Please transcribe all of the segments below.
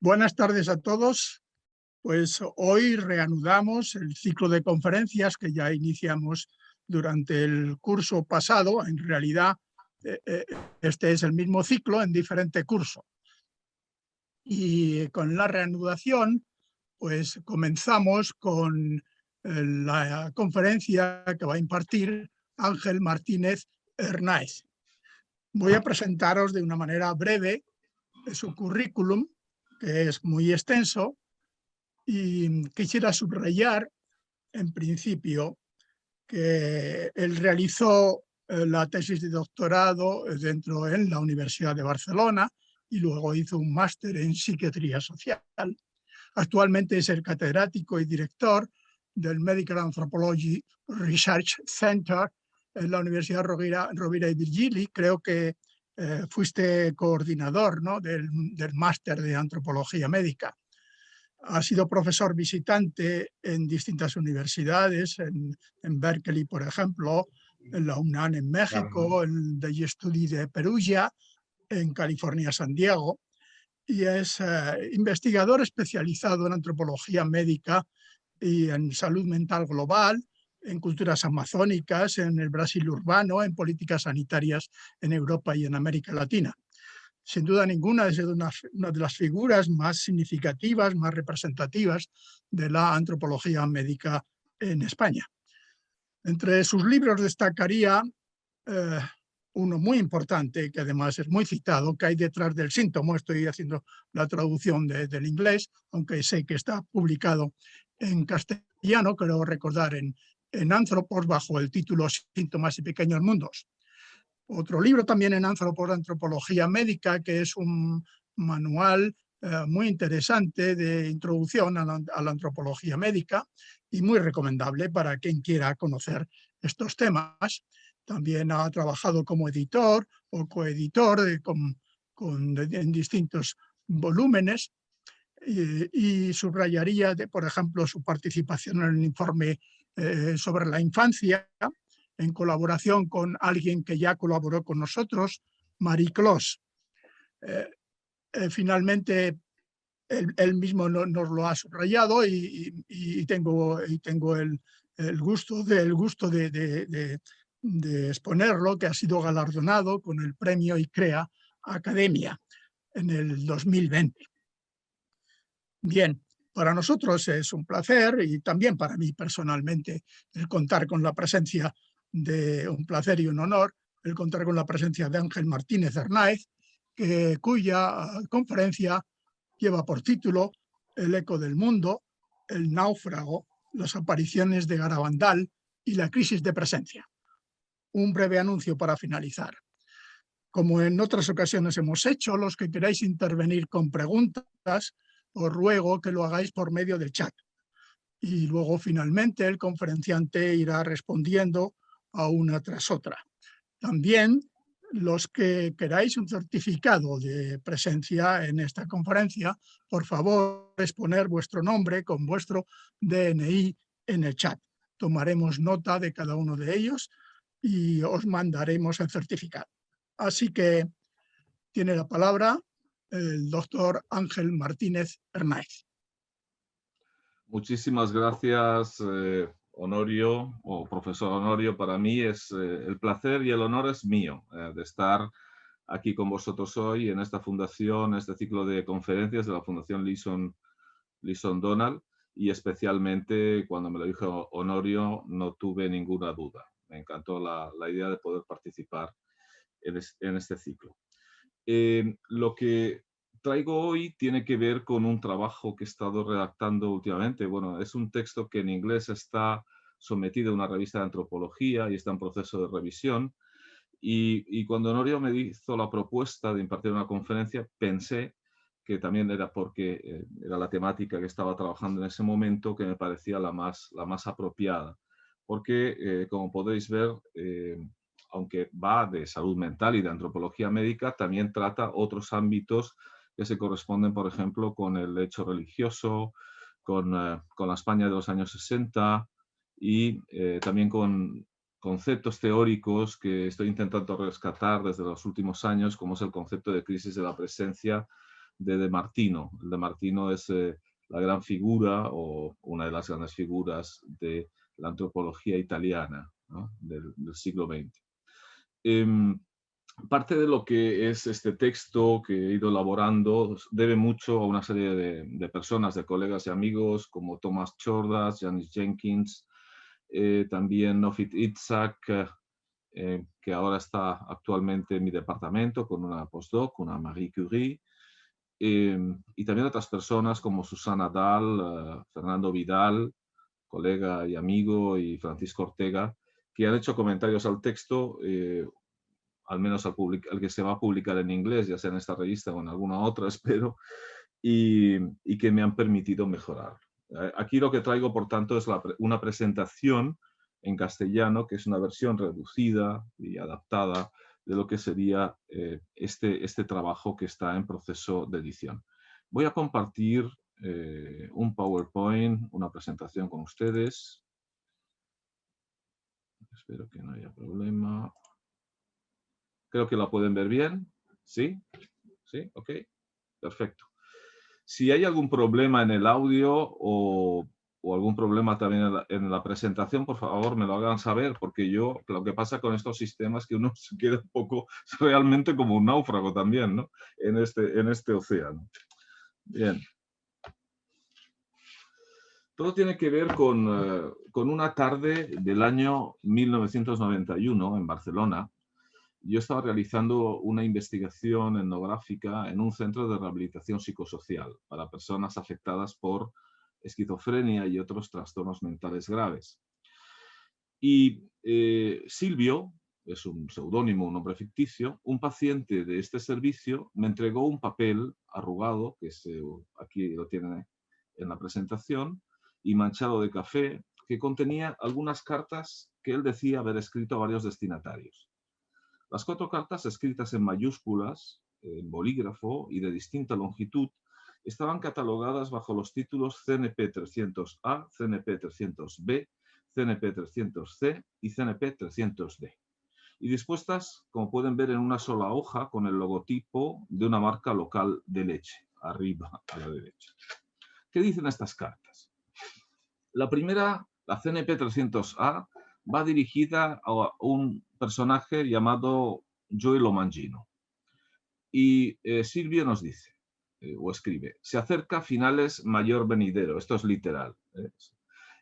Buenas tardes a todos. Pues hoy reanudamos el ciclo de conferencias que ya iniciamos durante el curso pasado. En realidad, este es el mismo ciclo en diferente curso. Y con la reanudación, pues comenzamos con la conferencia que va a impartir Ángel Martínez Hernáez. Voy a presentaros de una manera breve su currículum, que es muy extenso, y quisiera subrayar, en principio, que él realizó la tesis de doctorado en la Universidad de Barcelona y luego hizo un máster en psiquiatría social. Actualmente es el catedrático y director del Medical Anthropology Research Center en la Universidad Rovira i Virgili. Creo que fuiste coordinador, ¿no?, del máster de antropología médica. Ha sido profesor visitante en distintas universidades, en Berkeley, por ejemplo, en la UNAM en México, en el Studi de Perugia, en California, San Diego, y es investigador especializado en antropología médica y en salud mental global, en culturas amazónicas, en el Brasil urbano, en políticas sanitarias en Europa y en América Latina. Sin duda ninguna es una de las figuras más significativas, más representativas de la antropología médica en España. Entre sus libros destacaría uno muy importante, que además es muy citado, que hay detrás del síntoma. Estoy haciendo la traducción del inglés, aunque sé que está publicado en castellano, creo recordar, en Anthropos, bajo el título Síntomas y pequeños mundos. Otro libro también en Antropología médica, que es un manual muy interesante de introducción a la antropología médica y muy recomendable para quien quiera conocer estos temas. También ha trabajado como editor o coeditor en distintos volúmenes, y subrayaría, por ejemplo, su participación en el informe sobre la infancia, en colaboración con alguien que ya colaboró con nosotros, Marie Clos. Finalmente, él mismo nos lo ha subrayado y tengo el gusto de exponerlo, que ha sido galardonado con el premio ICREA Academia en el 2020. Bien, para nosotros es un placer, y también para mí personalmente, el contar con la presencia de un placer y un honor, el contar con la presencia de Ángel Martínez Hernáez, cuya conferencia lleva por título El eco del mundo, el náufrago, las apariciones de Garabandal y la crisis de presencia. Un breve anuncio para finalizar. Como en otras ocasiones hemos hecho, los que queráis intervenir con preguntas, os ruego que lo hagáis por medio del chat. Y luego, finalmente, el conferenciante irá respondiendo a una tras otra. También, los que queráis un certificado de presencia en esta conferencia, por favor, exponer vuestro nombre con vuestro DNI en el chat. Tomaremos nota de cada uno de ellos y os mandaremos el certificado. Así que tiene la palabra el doctor Ángel Martínez Hernáez. Muchísimas gracias, Honorio, o profesor Honorio. Para mí es el placer y el honor es mío de estar aquí con vosotros hoy en esta fundación, este ciclo de conferencias de la Fundación Leeson Donald, y especialmente cuando me lo dijo Honorio no tuve ninguna duda. Me encantó la idea de poder participar en este ciclo. Lo que traigo hoy tiene que ver con un trabajo que he estado redactando últimamente. Bueno, es un texto que en inglés está sometido a una revista de antropología y está en proceso de revisión. Y cuando Honorio me hizo la propuesta de impartir una conferencia, pensé que también era porque era la temática que estaba trabajando en ese momento, que me parecía la más apropiada. Porque, como podéis ver, aunque va de salud mental y de antropología médica, también trata otros ámbitos que se corresponden, por ejemplo, con el hecho religioso, con la España de los años 60 y también con conceptos teóricos que estoy intentando rescatar desde los últimos años, como es el concepto de crisis de la presencia De Martino. El de Martino es la gran figura o una de las grandes figuras de la antropología italiana, ¿no? del siglo XX. Parte de lo que es este texto que he ido elaborando debe mucho a una serie de personas, de colegas y amigos como Thomas Chordas, Janis Jenkins, también Nofit Itzhak, que ahora está actualmente en mi departamento con una postdoc, una Marie Curie, y también otras personas como Susana Dahl, Fernando Vidal, colega y amigo, y Francisco Ortega, que han hecho comentarios al texto, al menos al que se va a publicar en inglés, ya sea en esta revista o en alguna otra, espero, y que me han permitido mejorar. Aquí lo que traigo, por tanto, es una presentación en castellano, que es una versión reducida y adaptada de lo que sería este trabajo que está en proceso de edición. Voy a compartir un PowerPoint, una presentación con ustedes. Espero que no haya problema. Creo que la pueden ver bien. ¿Sí? ¿Sí? Ok. Perfecto. Si hay algún problema en el audio o algún problema también en la presentación, por favor me lo hagan saber, porque yo, lo que pasa con estos sistemas es que uno se queda un poco realmente como un náufrago también, ¿no? En este océano. Bien. Todo tiene que ver con una tarde del año 1991 en Barcelona. Yo estaba realizando una investigación etnográfica en un centro de rehabilitación psicosocial para personas afectadas por esquizofrenia y otros trastornos mentales graves. Y Silvio, es un seudónimo, un nombre ficticio, un paciente de este servicio me entregó un papel arrugado, que aquí lo tienen en la presentación, y manchado de café, que contenía algunas cartas que él decía haber escrito a varios destinatarios. Las 4 cartas, escritas en mayúsculas, en bolígrafo y de distinta longitud, estaban catalogadas bajo los títulos CNP 300A, CNP 300B, CNP 300C y CNP 300D. Y dispuestas, como pueden ver, en una sola hoja con el logotipo de una marca local de leche, arriba a la derecha. ¿Qué dicen estas cartas? La primera, la CNP 300A, va dirigida a un personaje llamado Joey Lomangino. Y Silvio nos dice, o escribe, se acerca a finales mayor venidero, esto es literal,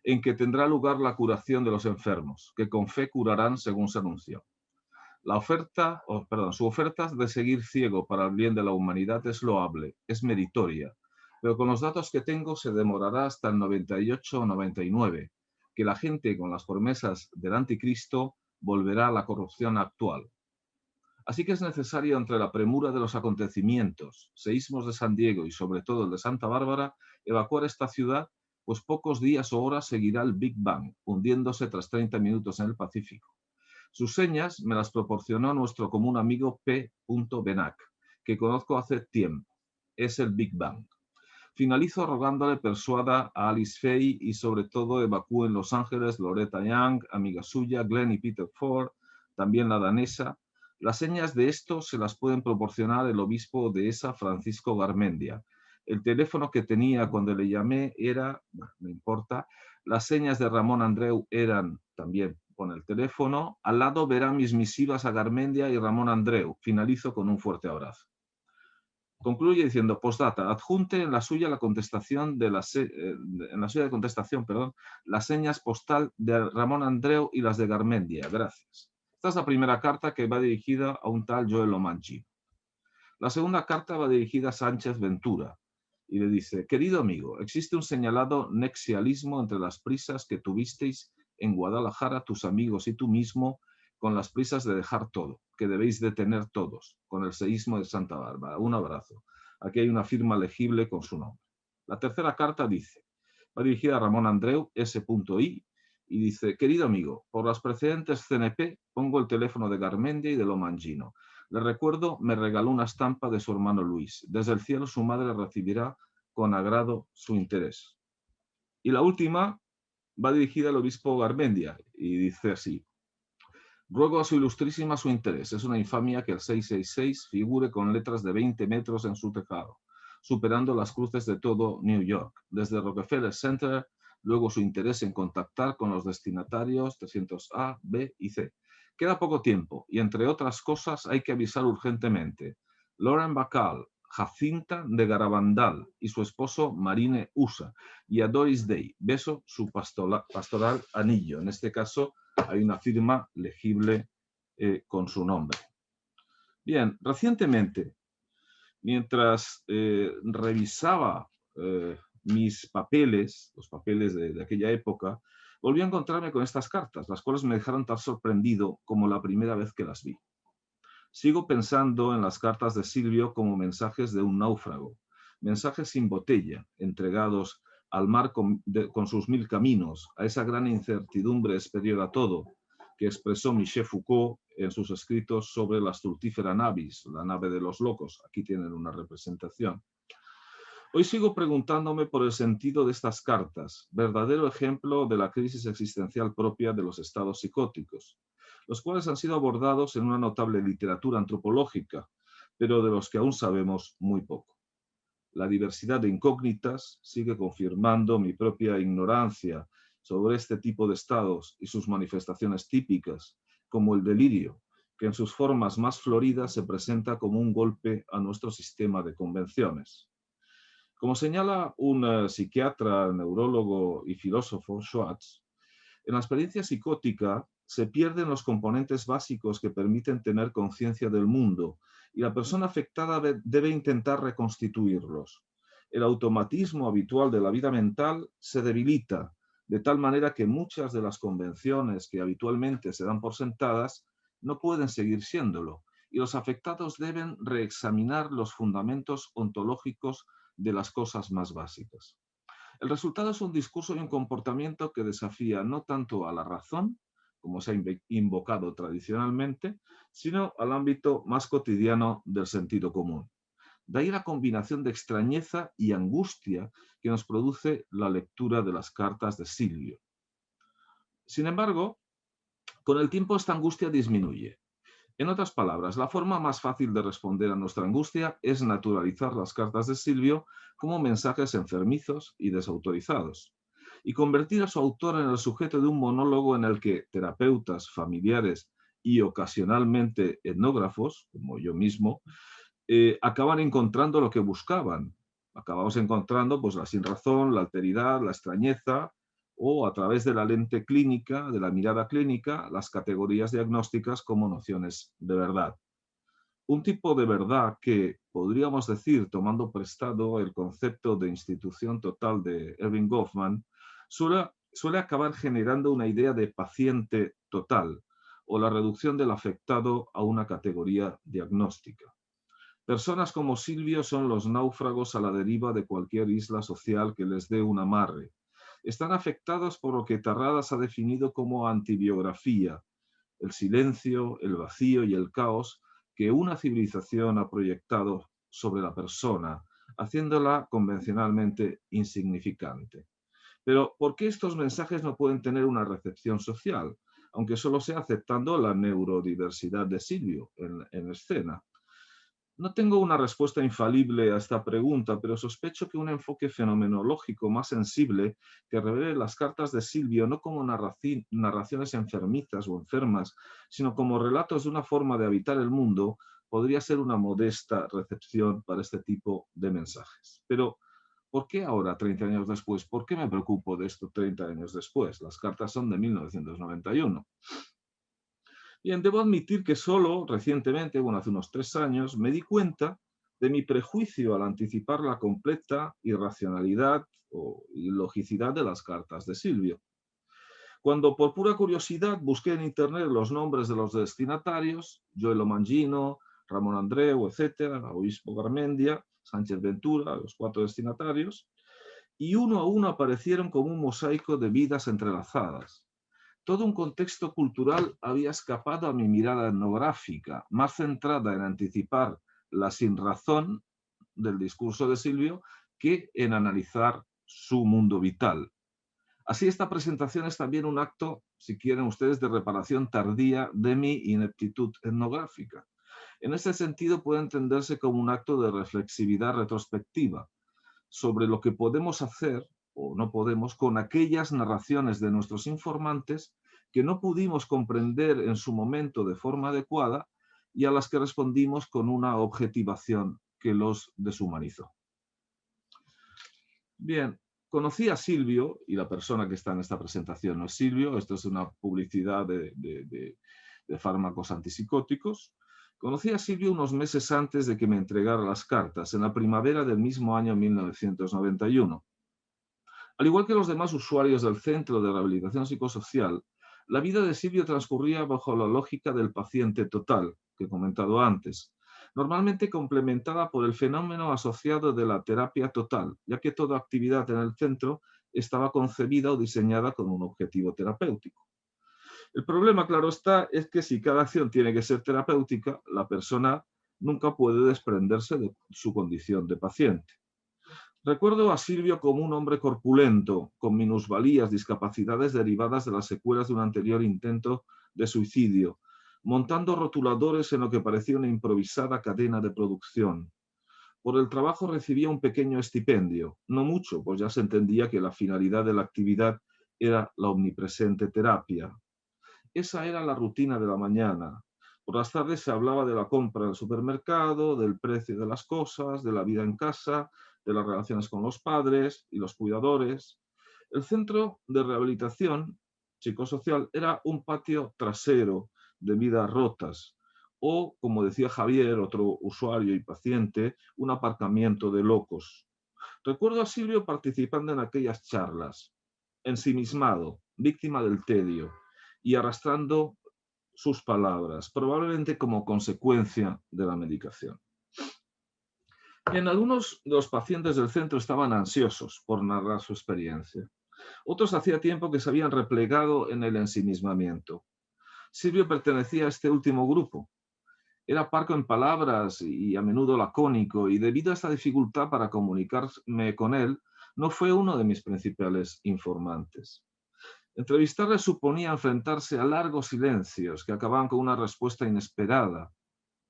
en que tendrá lugar la curación de los enfermos, que con fe curarán según se anunció. Su oferta de seguir ciego para el bien de la humanidad es loable, es meritoria, pero con los datos que tengo se demorará hasta el 98 o 99, que la gente con las promesas del anticristo volverá a la corrupción actual. Así que es necesario, entre la premura de los acontecimientos, seísmos de San Diego y sobre todo el de Santa Bárbara, evacuar esta ciudad, pues pocos días o horas seguirá el Big Bang, hundiéndose tras 30 minutos en el Pacífico. Sus señas me las proporcionó nuestro común amigo P. Benac, que conozco hace tiempo. Es el Big Bang. Finalizo rogándole persuada a Alice Faye y sobre todo evacúe en Los Ángeles Loretta Young, amiga suya, Glenn y Peter Ford, también la danesa. Las señas de esto se las pueden proporcionar el obispo de esa, Francisco Garmendia. El teléfono que tenía cuando le llamé era, no importa, las señas de Ramón Andreu eran también con el teléfono. Al lado verá mis misivas a Garmendia y Ramón Andreu. Finalizo con un fuerte abrazo. Concluye diciendo, postdata, adjunte en la suya contestación, las señas postal de Ramón Andreu y las de Garmendia. Gracias. Esta es la primera carta, que va dirigida a un tal Joel Lomangino. La segunda carta va dirigida a Sánchez Ventura y le dice, querido amigo, existe un señalado nexialismo entre las prisas que tuvisteis en Guadalajara, tus amigos y tú mismo, con las prisas de dejar todo, que debéis de tener todos, con el seísmo de Santa Bárbara. Un abrazo. Aquí hay una firma legible con su nombre. La tercera carta dice, va dirigida a Ramón Andreu, S.I, y dice, querido amigo, por las precedentes CNP pongo el teléfono de Garmendia y de Lomangino. Le recuerdo, me regaló una estampa de su hermano Luis. Desde el cielo su madre recibirá con agrado su interés. Y la última va dirigida al obispo Garmendia y dice así, ruego a su ilustrísima su interés. Es una infamia que el 666 figure con letras de 20 metros en su tejado. superando las cruces de todo New York, desde Rockefeller Center, luego su interés en contactar con los destinatarios 300A, B y C. Queda poco tiempo y, entre otras cosas, hay que avisar urgentemente. Lauren Bacall, Jacinta de Garabandal y su esposo Marine USA, y a Doris Day, beso su pastoral anillo. En este caso hay una firma legible con su nombre. Bien, recientemente, mientras revisaba mis papeles, los papeles de aquella época, volví a encontrarme con estas cartas, las cuales me dejaron tan sorprendido como la primera vez que las vi. Sigo pensando en las cartas de Silvio como mensajes de un náufrago, mensajes sin botella, entregados al mar con sus mil caminos, a esa gran incertidumbre exterior a todo, que expresó Michel Foucault en sus escritos sobre la Stultifera Navis, la nave de los locos. Aquí tienen una representación. Hoy sigo preguntándome por el sentido de estas cartas, verdadero ejemplo de la crisis existencial propia de los estados psicóticos, los cuales han sido abordados en una notable literatura antropológica, pero de los que aún sabemos muy poco. La diversidad de incógnitas sigue confirmando mi propia ignorancia sobre este tipo de estados y sus manifestaciones típicas, como el delirio, que en sus formas más floridas se presenta como un golpe a nuestro sistema de convenciones. Como señala un psiquiatra, neurólogo y filósofo, Schwartz, en la experiencia psicótica se pierden los componentes básicos que permiten tener conciencia del mundo y la persona afectada debe intentar reconstituirlos. El automatismo habitual de la vida mental se debilita, de tal manera que muchas de las convenciones que habitualmente se dan por sentadas no pueden seguir siéndolo, y los afectados deben reexaminar los fundamentos ontológicos de las cosas más básicas. El resultado es un discurso y un comportamiento que desafía no tanto a la razón, como se ha invocado tradicionalmente, sino al ámbito más cotidiano del sentido común. De ahí la combinación de extrañeza y angustia que nos produce la lectura de las cartas de Silvio. Sin embargo, con el tiempo esta angustia disminuye. En otras palabras, la forma más fácil de responder a nuestra angustia es naturalizar las cartas de Silvio como mensajes enfermizos y desautorizados, y convertir a su autor en el sujeto de un monólogo en el que terapeutas, familiares y ocasionalmente etnógrafos, como yo mismo, acaban encontrando lo que buscaban. Acabamos encontrando pues, la sinrazón, la alteridad, la extrañeza, o a través de la lente clínica, de la mirada clínica, las categorías diagnósticas como nociones de verdad. Un tipo de verdad que, podríamos decir, tomando prestado el concepto de institución total de Erving Goffman, suele acabar generando una idea de paciente total o la reducción del afectado a una categoría diagnóstica. Personas como Silvio son los náufragos a la deriva de cualquier isla social que les dé un amarre. Están afectados por lo que Terradas ha definido como antibiografía, el silencio, el vacío y el caos que una civilización ha proyectado sobre la persona, haciéndola convencionalmente insignificante. Pero, ¿por qué estos mensajes no pueden tener una recepción social, aunque solo sea aceptando la neurodiversidad de Silvio en escena? No tengo una respuesta infalible a esta pregunta, pero sospecho que un enfoque fenomenológico más sensible que revele las cartas de Silvio no como narraciones enfermizas o enfermas, sino como relatos de una forma de habitar el mundo, podría ser una modesta recepción para este tipo de mensajes. Pero, ¿por qué ahora, 30 años después? ¿Por qué me preocupo de esto 30 años después? Las cartas son de 1991. Bien, debo admitir que solo recientemente, bueno, hace unos 3 años, me di cuenta de mi prejuicio al anticipar la completa irracionalidad o ilogicidad de las cartas de Silvio. Cuando por pura curiosidad busqué en internet los nombres de los destinatarios, Joelo Mangino, Ramón Andreu, etcétera, Obispo Garmendia, Sánchez Ventura, los 4 destinatarios, y uno a uno aparecieron como un mosaico de vidas entrelazadas. Todo un contexto cultural había escapado a mi mirada etnográfica, más centrada en anticipar la sinrazón del discurso de Silvio que en analizar su mundo vital. Así, esta presentación es también un acto, si quieren ustedes, de reparación tardía de mi ineptitud etnográfica. En este sentido puede entenderse como un acto de reflexividad retrospectiva sobre lo que podemos hacer o no podemos con aquellas narraciones de nuestros informantes que no pudimos comprender en su momento de forma adecuada y a las que respondimos con una objetivación que los deshumanizó. Bien, conocí a Silvio, y la persona que está en esta presentación no es Silvio, esto es una publicidad de fármacos antipsicóticos. Conocí a Silvio unos meses antes de que me entregara las cartas, en la primavera del mismo año 1991. Al igual que los demás usuarios del Centro de Rehabilitación Psicosocial, la vida de Silvio transcurría bajo la lógica del paciente total, que he comentado antes, normalmente complementada por el fenómeno asociado de la terapia total, ya que toda actividad en el centro estaba concebida o diseñada con un objetivo terapéutico. El problema, claro está, es que si cada acción tiene que ser terapéutica, la persona nunca puede desprenderse de su condición de paciente. Recuerdo a Silvio como un hombre corpulento, con minusvalías, discapacidades derivadas de las secuelas de un anterior intento de suicidio, montando rotuladores en lo que parecía una improvisada cadena de producción. Por el trabajo recibía un pequeño estipendio, no mucho, pues ya se entendía que la finalidad de la actividad era la omnipresente terapia. Esa era la rutina de la mañana. Por las tardes se hablaba de la compra en el supermercado, del precio de las cosas, de la vida en casa, de las relaciones con los padres y los cuidadores. El centro de rehabilitación psicosocial era un patio trasero de vidas rotas o, como decía Javier, otro usuario y paciente, un aparcamiento de locos. Recuerdo a Silvio participando en aquellas charlas, ensimismado, víctima del tedio y arrastrando sus palabras, probablemente como consecuencia de la medicación. Bien, algunos de los pacientes del centro estaban ansiosos por narrar su experiencia. Otros hacía tiempo que se habían replegado en el ensimismamiento. Silvio pertenecía a este último grupo. Era parco en palabras y a menudo lacónico, y debido a esta dificultad para comunicarme con él, no fue uno de mis principales informantes. Entrevistarle suponía enfrentarse a largos silencios que acababan con una respuesta inesperada,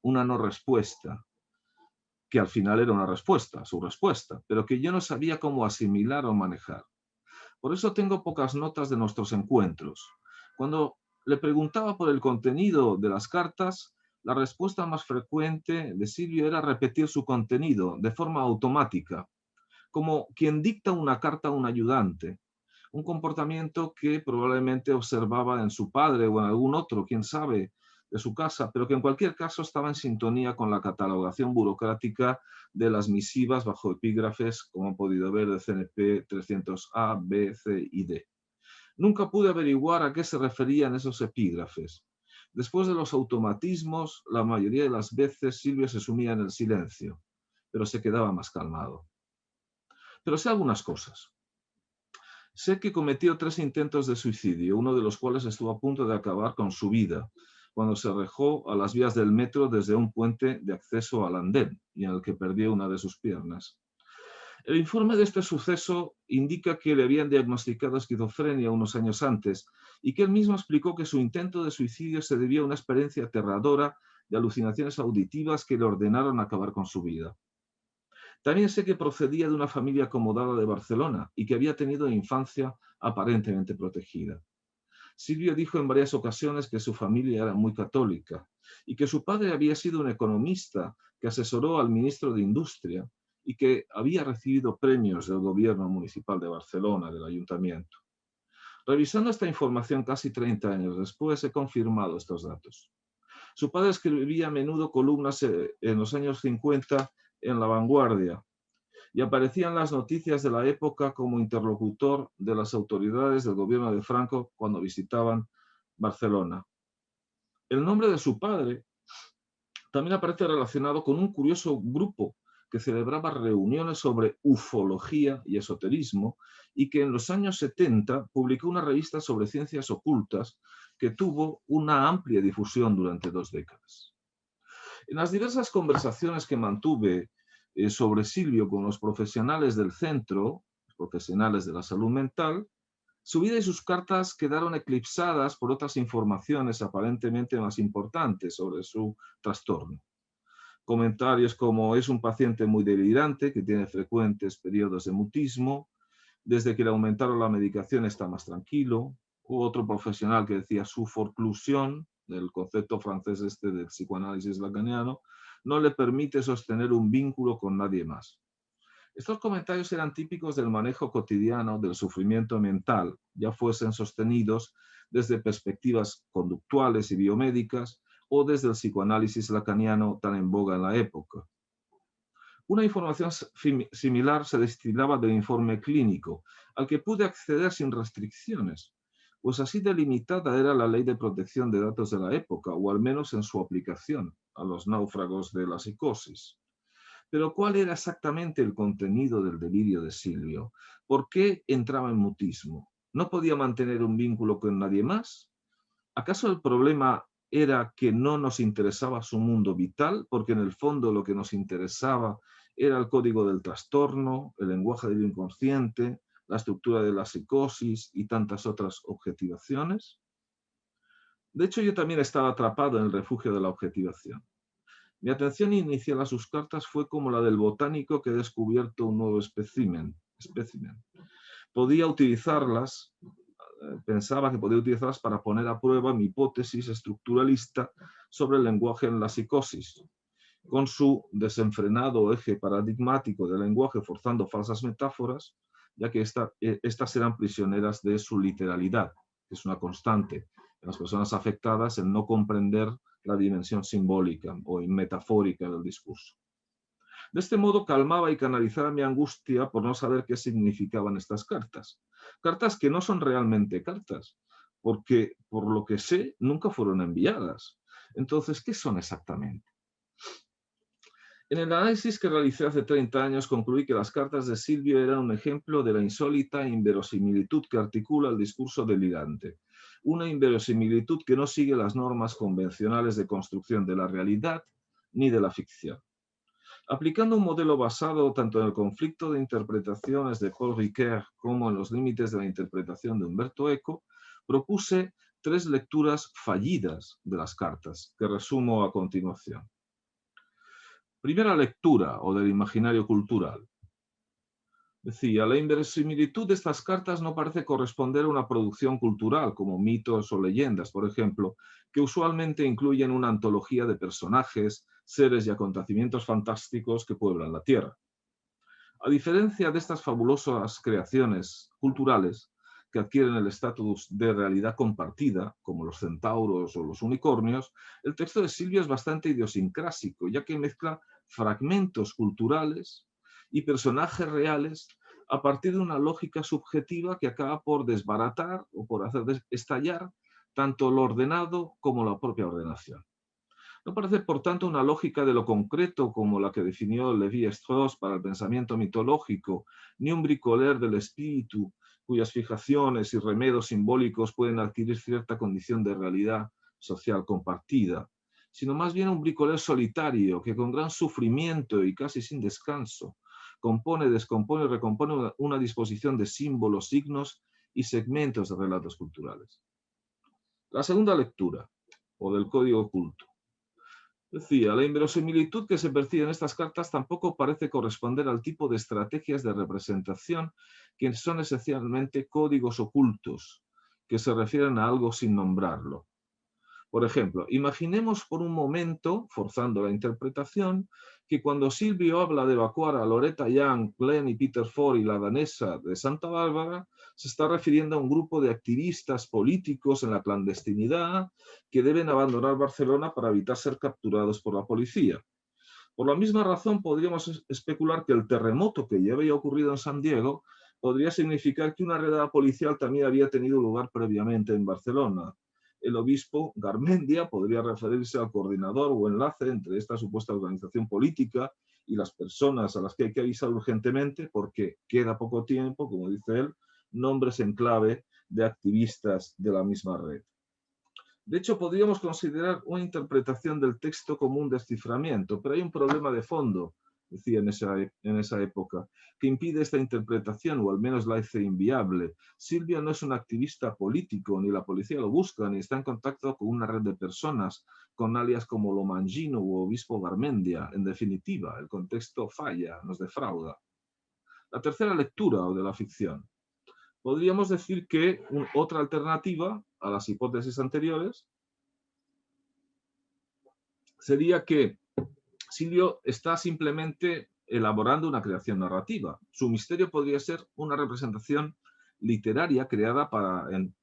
una no respuesta, que al final era una respuesta, su respuesta, pero que yo no sabía cómo asimilar o manejar. Por eso tengo pocas notas de nuestros encuentros. Cuando le preguntaba por el contenido de las cartas, la respuesta más frecuente de Silvio era repetir su contenido de forma automática, como quien dicta una carta a un ayudante, un comportamiento que probablemente observaba en su padre o en algún otro, quién sabe, de su casa, pero que en cualquier caso estaba en sintonía con la catalogación burocrática de las misivas bajo epígrafes, como han podido ver, de CNP 300A, B, C y D. Nunca pude averiguar a qué se referían esos epígrafes. Después de los automatismos, la mayoría de las veces Silvio se sumía en el silencio, pero se quedaba más calmado. Pero sé algunas cosas. Sé que cometió 3 intentos de suicidio, uno de los cuales estuvo a punto de acabar con su vida, cuando se arrojó a las vías del metro desde un puente de acceso al andén, y en el que perdió una de sus piernas. El informe de este suceso indica que le habían diagnosticado esquizofrenia unos años antes, y que él mismo explicó que su intento de suicidio se debía a una experiencia aterradora de alucinaciones auditivas que le ordenaron acabar con su vida. También sé que procedía de una familia acomodada de Barcelona y que había tenido infancia aparentemente protegida. Silvio dijo en varias ocasiones que su familia era muy católica y que su padre había sido un economista que asesoró al ministro de Industria y que había recibido premios del gobierno municipal de Barcelona, del ayuntamiento. Revisando esta información casi 30 años después, he confirmado estos datos. Su padre escribía a menudo columnas en los años 50 en La Vanguardia y aparecía en las noticias de la época como interlocutor de las autoridades del gobierno de Franco cuando visitaban Barcelona. El nombre de su padre también aparece relacionado con un curioso grupo que celebraba reuniones sobre ufología y esoterismo y que en los años 70 publicó una revista sobre ciencias ocultas que tuvo una amplia difusión durante 2 décadas. En las diversas conversaciones que mantuve sobre Silvio con los profesionales del centro, profesionales de la salud mental, su vida y sus cartas quedaron eclipsadas por otras informaciones aparentemente más importantes sobre su trastorno. Comentarios como es un paciente muy delirante que tiene frecuentes periodos de mutismo, desde que le aumentaron la medicación está más tranquilo. Hubo otro profesional que decía su forclusión, del concepto francés este del psicoanálisis lacaniano, no le permite sostener un vínculo con nadie más. Estos comentarios eran típicos del manejo cotidiano del sufrimiento mental, ya fuesen sostenidos desde perspectivas conductuales y biomédicas o desde el psicoanálisis lacaniano tan en boga en la época. Una información similar se destilaba del informe clínico, al que pude acceder sin restricciones, pues así delimitada era la ley de protección de datos de la época, o al menos en su aplicación a los náufragos de la psicosis. Pero ¿cuál era exactamente el contenido del delirio de Silvio? ¿Por qué entraba en mutismo? ¿No podía mantener un vínculo con nadie más? ¿Acaso el problema era que no nos interesaba su mundo vital? Porque en el fondo lo que nos interesaba era el código del trastorno, el lenguaje del inconsciente, la estructura de la psicosis y tantas otras objetivaciones. De hecho, yo también estaba atrapado en el refugio de la objetivación. Mi atención inicial a sus cartas fue como la del botánico que ha descubierto un nuevo espécimen. Podía utilizarlas, pensaba que podía utilizarlas para poner a prueba mi hipótesis estructuralista sobre el lenguaje en la psicosis, con su desenfrenado eje paradigmático del lenguaje forzando falsas metáforas, ya que estas eran prisioneras de su literalidad, que es una constante en las personas afectadas el no comprender la dimensión simbólica o metafórica del discurso. De este modo calmaba y canalizaba mi angustia por no saber qué significaban estas cartas. Cartas que no son realmente cartas, porque por lo que sé nunca fueron enviadas. Entonces, ¿qué son exactamente? En el análisis que realicé hace 30 años concluí que las cartas de Silvio eran un ejemplo de la insólita inverosimilitud que articula el discurso delirante. Una inverosimilitud que no sigue las normas convencionales de construcción de la realidad ni de la ficción. Aplicando un modelo basado tanto en el conflicto de interpretaciones de Paul Ricoeur como en los límites de la interpretación de Umberto Eco, propuse 3 lecturas fallidas de las cartas, que resumo a continuación. Primera lectura, o del imaginario cultural. Decía, la inverosimilitud de estas cartas no parece corresponder a una producción cultural, como mitos o leyendas, por ejemplo, que usualmente incluyen una antología de personajes, seres y acontecimientos fantásticos que pueblan la Tierra. A diferencia de estas fabulosas creaciones culturales que adquieren el estatus de realidad compartida, como los centauros o los unicornios, el texto de Silvio es bastante idiosincrásico, ya que mezcla fragmentos culturales y personajes reales a partir de una lógica subjetiva que acaba por desbaratar o por hacer estallar tanto lo ordenado como la propia ordenación. No parece, por tanto, una lógica de lo concreto como la que definió Lévi-Strauss para el pensamiento mitológico, ni un bricoler del espíritu cuyas fijaciones y remedos simbólicos pueden adquirir cierta condición de realidad social compartida, sino más bien un bricoler solitario que con gran sufrimiento y casi sin descanso compone, descompone y recompone una disposición de símbolos, signos y segmentos de relatos culturales. La segunda lectura, o del código oculto. Decía, la inverosimilitud que se percibe en estas cartas tampoco parece corresponder al tipo de estrategias de representación que son esencialmente códigos ocultos, que se refieren a algo sin nombrarlo. Por ejemplo, imaginemos por un momento, forzando la interpretación, que cuando Silvio habla de evacuar a Loretta Young, Glenn y Peter Ford y la danesa de Santa Bárbara, se está refiriendo a un grupo de activistas políticos en la clandestinidad que deben abandonar Barcelona para evitar ser capturados por la policía. Por la misma razón, podríamos especular que el terremoto que ya había ocurrido en San Diego podría significar que una redada policial también había tenido lugar previamente en Barcelona. El obispo Garmendia podría referirse al coordinador o enlace entre esta supuesta organización política y las personas a las que hay que avisar urgentemente porque queda poco tiempo, como dice él, nombres en clave de activistas de la misma red. De hecho, podríamos considerar una interpretación del texto como un desciframiento, pero hay un problema de fondo decía en esa época, que impide esta interpretación o al menos la hace inviable. Silvio no es un activista político, ni la policía lo busca, ni está en contacto con una red de personas, con alias como Lomangino u Obispo Garmendia. En definitiva, el contexto falla, nos defrauda. La tercera lectura o de la ficción. Podríamos decir que otra alternativa a las hipótesis anteriores sería que Silvio está simplemente elaborando una creación narrativa. Su misterio podría ser una representación literaria creada para el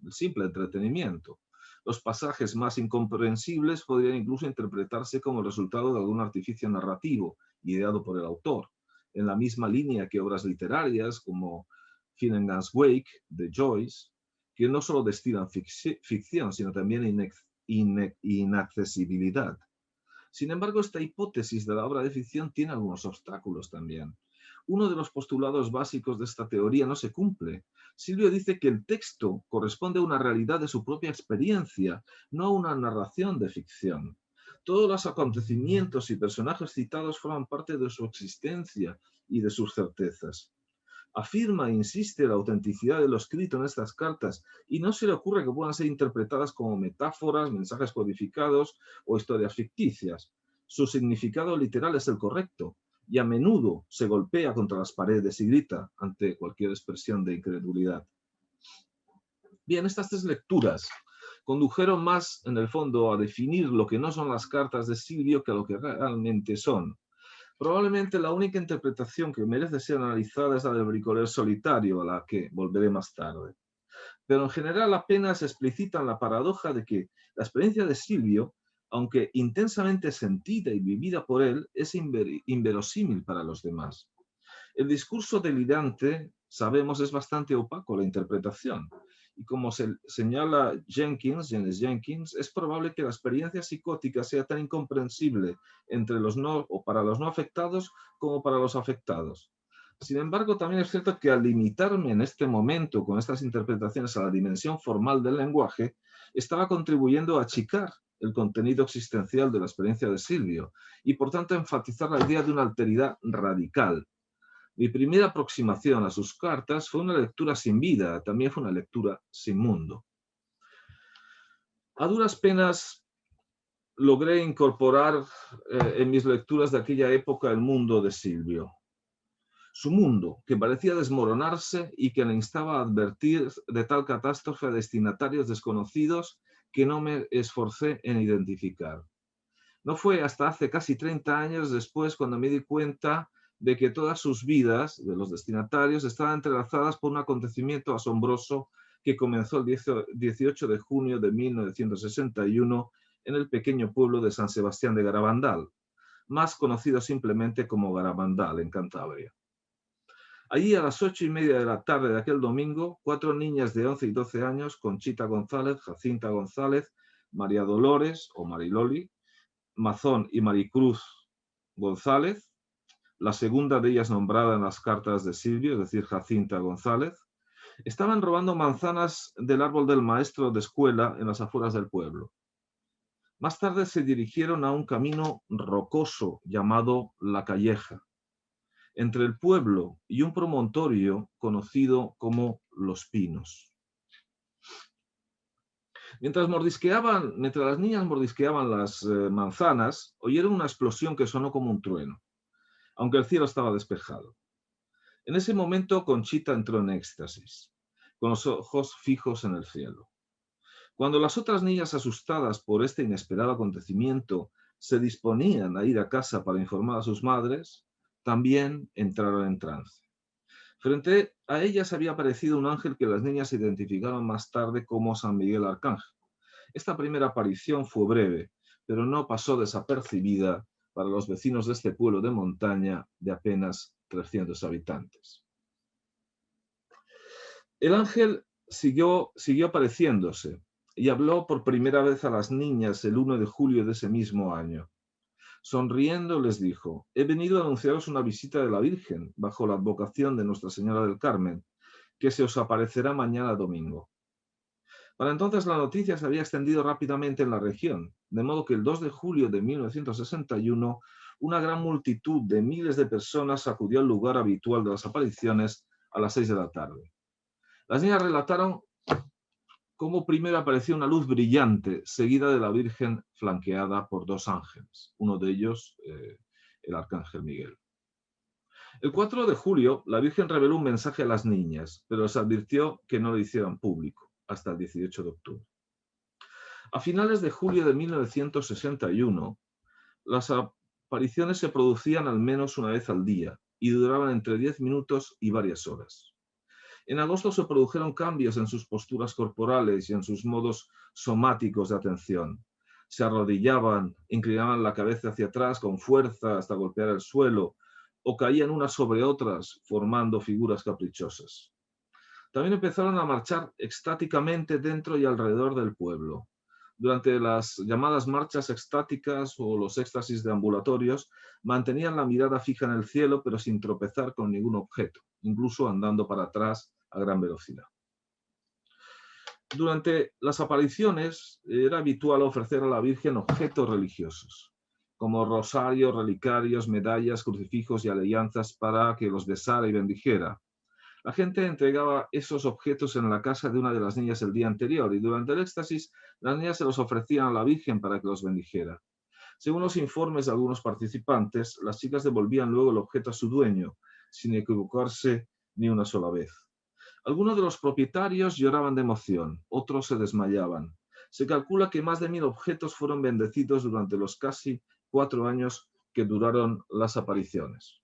simple entretenimiento. Los pasajes más incomprensibles podrían incluso interpretarse como el resultado de algún artificio narrativo ideado por el autor, en la misma línea que obras literarias como Finnegans Wake de Joyce, que no solo destilan ficción, sino también inaccesibilidad. Sin embargo, esta hipótesis de la obra de ficción tiene algunos obstáculos también. Uno de los postulados básicos de esta teoría no se cumple. Silvio dice que el texto corresponde a una realidad de su propia experiencia, no a una narración de ficción. Todos los acontecimientos y personajes citados forman parte de su existencia y de sus certezas. Afirma e insiste la autenticidad de lo escrito en estas cartas y no se le ocurre que puedan ser interpretadas como metáforas, mensajes codificados o historias ficticias. Su significado literal es el correcto y a menudo se golpea contra las paredes y grita ante cualquier expresión de incredulidad. Bien, estas tres lecturas condujeron más, en el fondo, a definir lo que no son las cartas de Silvio que a lo que realmente son. Probablemente la única interpretación que merece ser analizada es la del bricoleur solitario, a la que volveré más tarde. Pero en general apenas explicitan la paradoja de que la experiencia de Silvio, aunque intensamente sentida y vivida por él, es inverosímil para los demás. El discurso delirante, sabemos, es bastante opaco la interpretación. Y como se señala James Jenkins, es probable que la experiencia psicótica sea tan incomprensible entre los para los no afectados como para los afectados. Sin embargo, también es cierto que al limitarme en este momento con estas interpretaciones a la dimensión formal del lenguaje, estaba contribuyendo a achicar el contenido existencial de la experiencia de Silvio y, por tanto, a enfatizar la idea de una alteridad radical. Mi primera aproximación a sus cartas fue una lectura sin vida, también fue una lectura sin mundo. A duras penas logré incorporar en mis lecturas de aquella época el mundo de Silvio. Su mundo, que parecía desmoronarse y que le instaba a advertir de tal catástrofe a destinatarios desconocidos que no me esforcé en identificar. No fue hasta hace casi 30 años después cuando me di cuenta de que todas sus vidas, de los destinatarios, estaban entrelazadas por un acontecimiento asombroso que comenzó el 18 de junio de 1961 en el pequeño pueblo de San Sebastián de Garabandal, más conocido simplemente como Garabandal, en Cantabria. Allí a las 8:30 de la tarde de aquel domingo, 4 niñas de 11 y 12 años, Conchita González, Jacinta González, María Dolores o Mariloli, Mazón y Maricruz González, la segunda de ellas nombrada en las cartas de Silvio, es decir, Jacinta González, estaban robando manzanas del árbol del maestro de escuela en las afueras del pueblo. Más tarde se dirigieron a un camino rocoso llamado La Calleja, entre el pueblo y un promontorio conocido como Los Pinos. Mientras las niñas mordisqueaban las manzanas, oyeron una explosión que sonó como un trueno, aunque el cielo estaba despejado. En ese momento Conchita entró en éxtasis, con los ojos fijos en el cielo. Cuando las otras niñas, asustadas por este inesperado acontecimiento, se disponían a ir a casa para informar a sus madres, también entraron en trance. Frente a ellas había aparecido un ángel que las niñas identificaron más tarde como San Miguel Arcángel. Esta primera aparición fue breve, pero no pasó desapercibida para los vecinos de este pueblo de montaña de apenas 300 habitantes. El ángel siguió apareciéndose y habló por primera vez a las niñas el 1 de julio de ese mismo año. Sonriendo les dijo: he venido a anunciaros una visita de la Virgen bajo la advocación de Nuestra Señora del Carmen, que se os aparecerá mañana domingo. Para entonces la noticia se había extendido rápidamente en la región, de modo que el 2 de julio de 1961 una gran multitud de miles de personas acudió al lugar habitual de las apariciones a las 6 de la tarde. Las niñas relataron cómo primero apareció una luz brillante, seguida de la Virgen flanqueada por dos ángeles, uno de ellos el Arcángel Miguel. El 4 de julio, la Virgen reveló un mensaje a las niñas, pero les advirtió que no lo hicieran público hasta el 18 de octubre. A finales de julio de 1961, las apariciones se producían al menos una vez al día y duraban entre 10 minutos y varias horas. En agosto se produjeron cambios en sus posturas corporales y en sus modos somáticos de atención. Se arrodillaban, inclinaban la cabeza hacia atrás con fuerza hasta golpear el suelo, o caían unas sobre otras, formando figuras caprichosas. También empezaron a marchar extáticamente dentro y alrededor del pueblo. Durante las llamadas marchas extáticas o los éxtasis deambulatorios, mantenían la mirada fija en el cielo, pero sin tropezar con ningún objeto, incluso andando para atrás a gran velocidad. Durante las apariciones era habitual ofrecer a la Virgen objetos religiosos, como rosarios, relicarios, medallas, crucifijos y alianzas para que los besara y bendijera. La gente entregaba esos objetos en la casa de una de las niñas el día anterior y durante el éxtasis las niñas se los ofrecían a la Virgen para que los bendijera. Según los informes de algunos participantes, las chicas devolvían luego el objeto a su dueño, sin equivocarse ni una sola vez. Algunos de los propietarios lloraban de emoción, otros se desmayaban. Se calcula que más de 1000 objetos fueron bendecidos durante los casi 4 años que duraron las apariciones.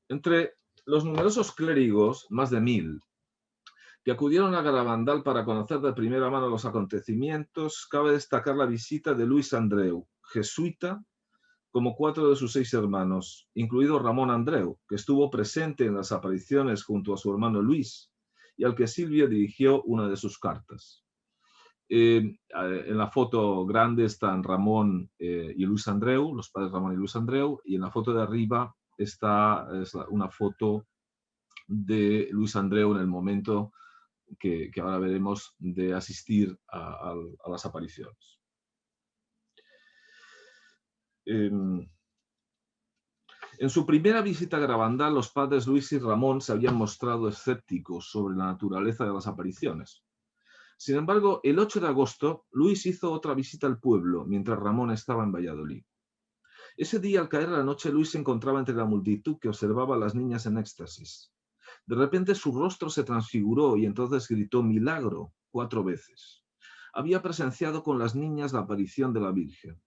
Entre los numerosos clérigos, más de 1000, que acudieron a Garabandal para conocer de primera mano los acontecimientos, cabe destacar la visita de Luis Andreu, jesuita, como 4 de sus 6 hermanos, incluido Ramón Andreu, que estuvo presente en las apariciones junto a su hermano Luis, y al que Silvio dirigió una de sus cartas. En la foto grande están Ramón y Luis Andreu, los padres Ramón y Luis Andreu, y en la foto de arriba está una foto de Luis Andreu en el momento que ahora veremos de asistir a las apariciones. En su primera visita a Garabandal, los padres Luis y Ramón se habían mostrado escépticos sobre la naturaleza de las apariciones. Sin embargo, el 8 de agosto, Luis hizo otra visita al pueblo, mientras Ramón estaba en Valladolid. Ese día, al caer la noche, Luis se encontraba entre la multitud que observaba a las niñas en éxtasis. De repente su rostro se transfiguró y entonces gritó «milagro» 4 veces. Había presenciado con las niñas la aparición de la Virgen.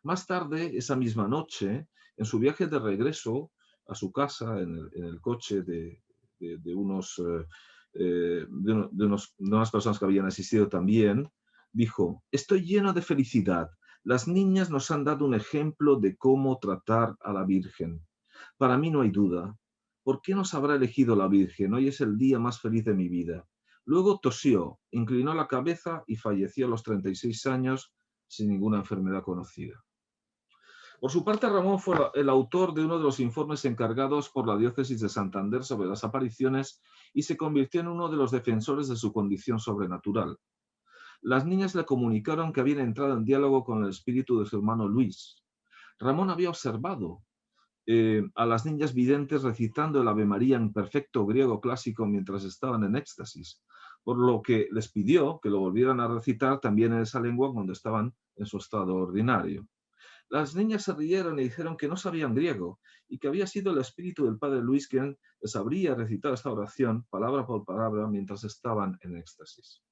Más tarde, esa misma noche, en su viaje de regreso a su casa, en el coche de unas personas que habían asistido también, dijo: «Estoy lleno de felicidad. Las niñas nos han dado un ejemplo de cómo tratar a la Virgen. Para mí no hay duda. ¿Por qué nos habrá elegido la Virgen? Hoy es el día más feliz de mi vida». Luego tosió, inclinó la cabeza y falleció a los 36 años sin ninguna enfermedad conocida. Por su parte, Ramón fue el autor de uno de los informes encargados por la diócesis de Santander sobre las apariciones y se convirtió en uno de los defensores de su condición sobrenatural. Las niñas le comunicaron que habían entrado en diálogo con el espíritu de su hermano Luis. Ramón había observado a las niñas videntes recitando el Ave María en perfecto griego clásico mientras estaban en éxtasis, por lo que les pidió que lo volvieran a recitar también en esa lengua cuando estaban en su estado ordinario. Las niñas se rieron y dijeron que no sabían griego y que había sido el espíritu del padre Luis quien les habría recitado esta oración palabra por palabra mientras estaban en éxtasis.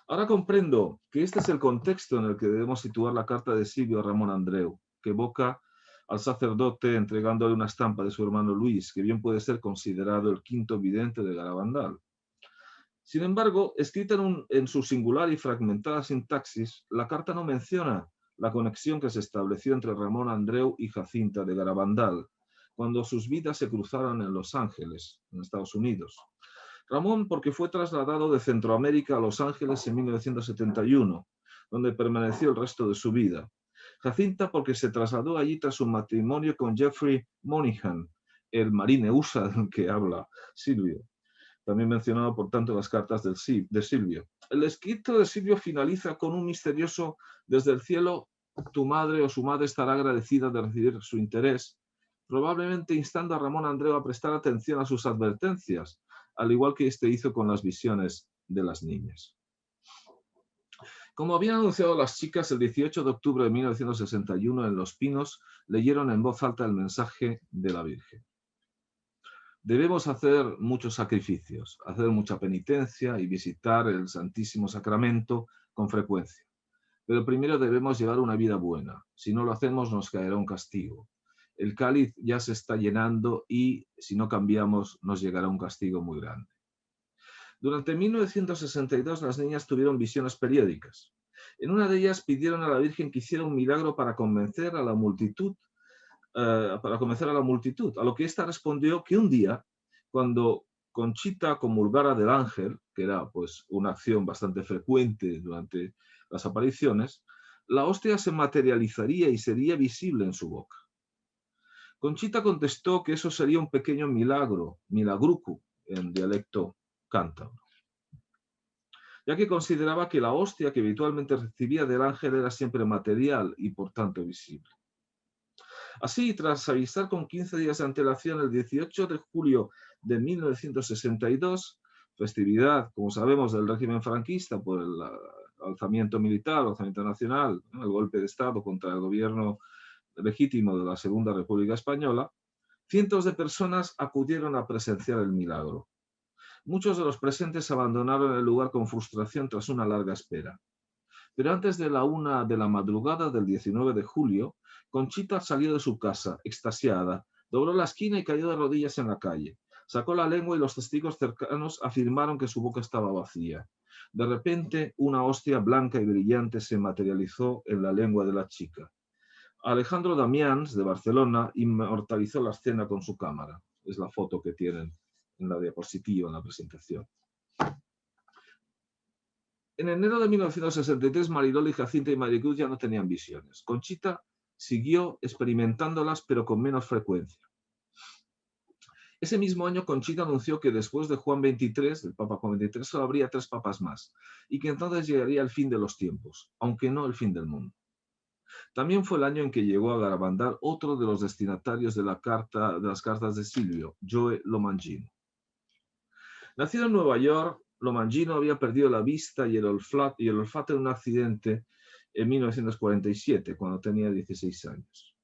Ahora comprendo que este es el contexto en el que debemos situar la carta de Silvio a Ramón Andreu, que evoca al sacerdote entregándole una estampa de su hermano Luis, que bien puede ser considerado el quinto vidente de Garabandal. Sin embargo, escrita en su singular y fragmentada sintaxis, la carta no menciona la conexión que se estableció entre Ramón Andreu y Jacinta de Garabandal, cuando sus vidas se cruzaron en Los Ángeles, en Estados Unidos. Ramón porque fue trasladado de Centroamérica a Los Ángeles en 1971, donde permaneció el resto de su vida. Jacinta porque se trasladó allí tras su matrimonio con Jeffrey Monihan, el marine USA del que habla Silvio, también mencionado por tanto en las cartas de Silvio. El escrito de Silvio finaliza con un misterioso desde el cielo, tu madre o su madre estará agradecida de recibir su interés, probablemente instando a Ramón Andreu a prestar atención a sus advertencias, al igual que éste hizo con las visiones de las niñas. Como habían anunciado las chicas, el 18 de octubre de 1961 en Los Pinos leyeron en voz alta el mensaje de la Virgen. Debemos hacer muchos sacrificios, hacer mucha penitencia y visitar el Santísimo Sacramento con frecuencia. Pero primero debemos llevar una vida buena. Si no lo hacemos, nos caerá un castigo. El cáliz ya se está llenando y, si no cambiamos, nos llegará un castigo muy grande. Durante 1962, las niñas tuvieron visiones periódicas. En una de ellas pidieron a la Virgen que hiciera un milagro para convencer a la multitud, a lo que ésta respondió que un día, cuando Conchita comulgara del ángel, que era pues una acción bastante frecuente durante las apariciones, la hostia se materializaría y sería visible en su boca. Conchita contestó que eso sería un pequeño milagro, milagrucu, en dialecto cántabro, ya que consideraba que la hostia que habitualmente recibía del ángel era siempre material y por tanto visible. Así, tras avisar con 15 días de antelación, el 18 de julio de 1962, festividad, como sabemos, del régimen franquista por el alzamiento militar, el alzamiento nacional, el golpe de Estado contra el gobierno legítimo de la Segunda República Española, cientos de personas acudieron a presenciar el milagro. Muchos de los presentes abandonaron el lugar con frustración tras una larga espera. Pero antes de la 1 de la madrugada del 19 de julio, Conchita salió de su casa, extasiada, dobló la esquina y cayó de rodillas en la calle. Sacó la lengua y los testigos cercanos afirmaron que su boca estaba vacía. De repente, una hostia blanca y brillante se materializó en la lengua de la chica. Alejandro Damians, de Barcelona, inmortalizó la escena con su cámara. Es la foto que tienen en la diapositiva, en la presentación. En enero de 1963, Mariloli, Jacinta y Maricruz ya no tenían visiones. Conchita siguió experimentándolas, pero con menos frecuencia. Ese mismo año, Conchita anunció que después de Juan XXIII, del Papa Juan XXIII, solo habría 3 papas más, y que entonces llegaría el fin de los tiempos, aunque no el fin del mundo. También fue el año en que llegó a Garabandal otro de los destinatarios de las cartas de Silvio, Joe Lomangino. Nacido en Nueva York, Lomangino había perdido la vista y el olfato en un accidente en 1947, cuando tenía 16 años.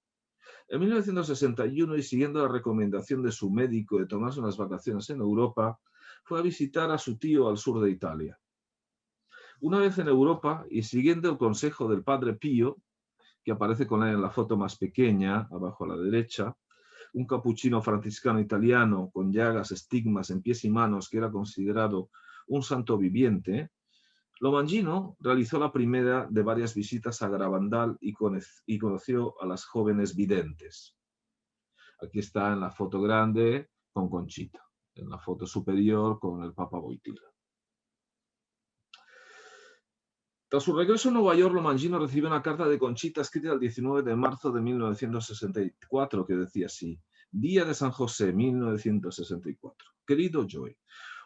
En 1961, y siguiendo la recomendación de su médico de tomarse unas vacaciones en Europa, fue a visitar a su tío al sur de Italia. Una vez en Europa, y siguiendo el consejo del padre Pío, que aparece con él en la foto más pequeña, abajo a la derecha, un capuchino franciscano italiano con llagas, estigmas en pies y manos, que era considerado un santo viviente, Lomangino realizó la primera de varias visitas a Garabandal y conoció a las jóvenes videntes. Aquí está en la foto grande con Conchita, en la foto superior con el Papa Wojtyla. Tras su regreso a Nueva York, Lomangino recibió una carta de Conchita escrita el 19 de marzo de 1964 que decía así: Día de San José, 1964. Querido Joe,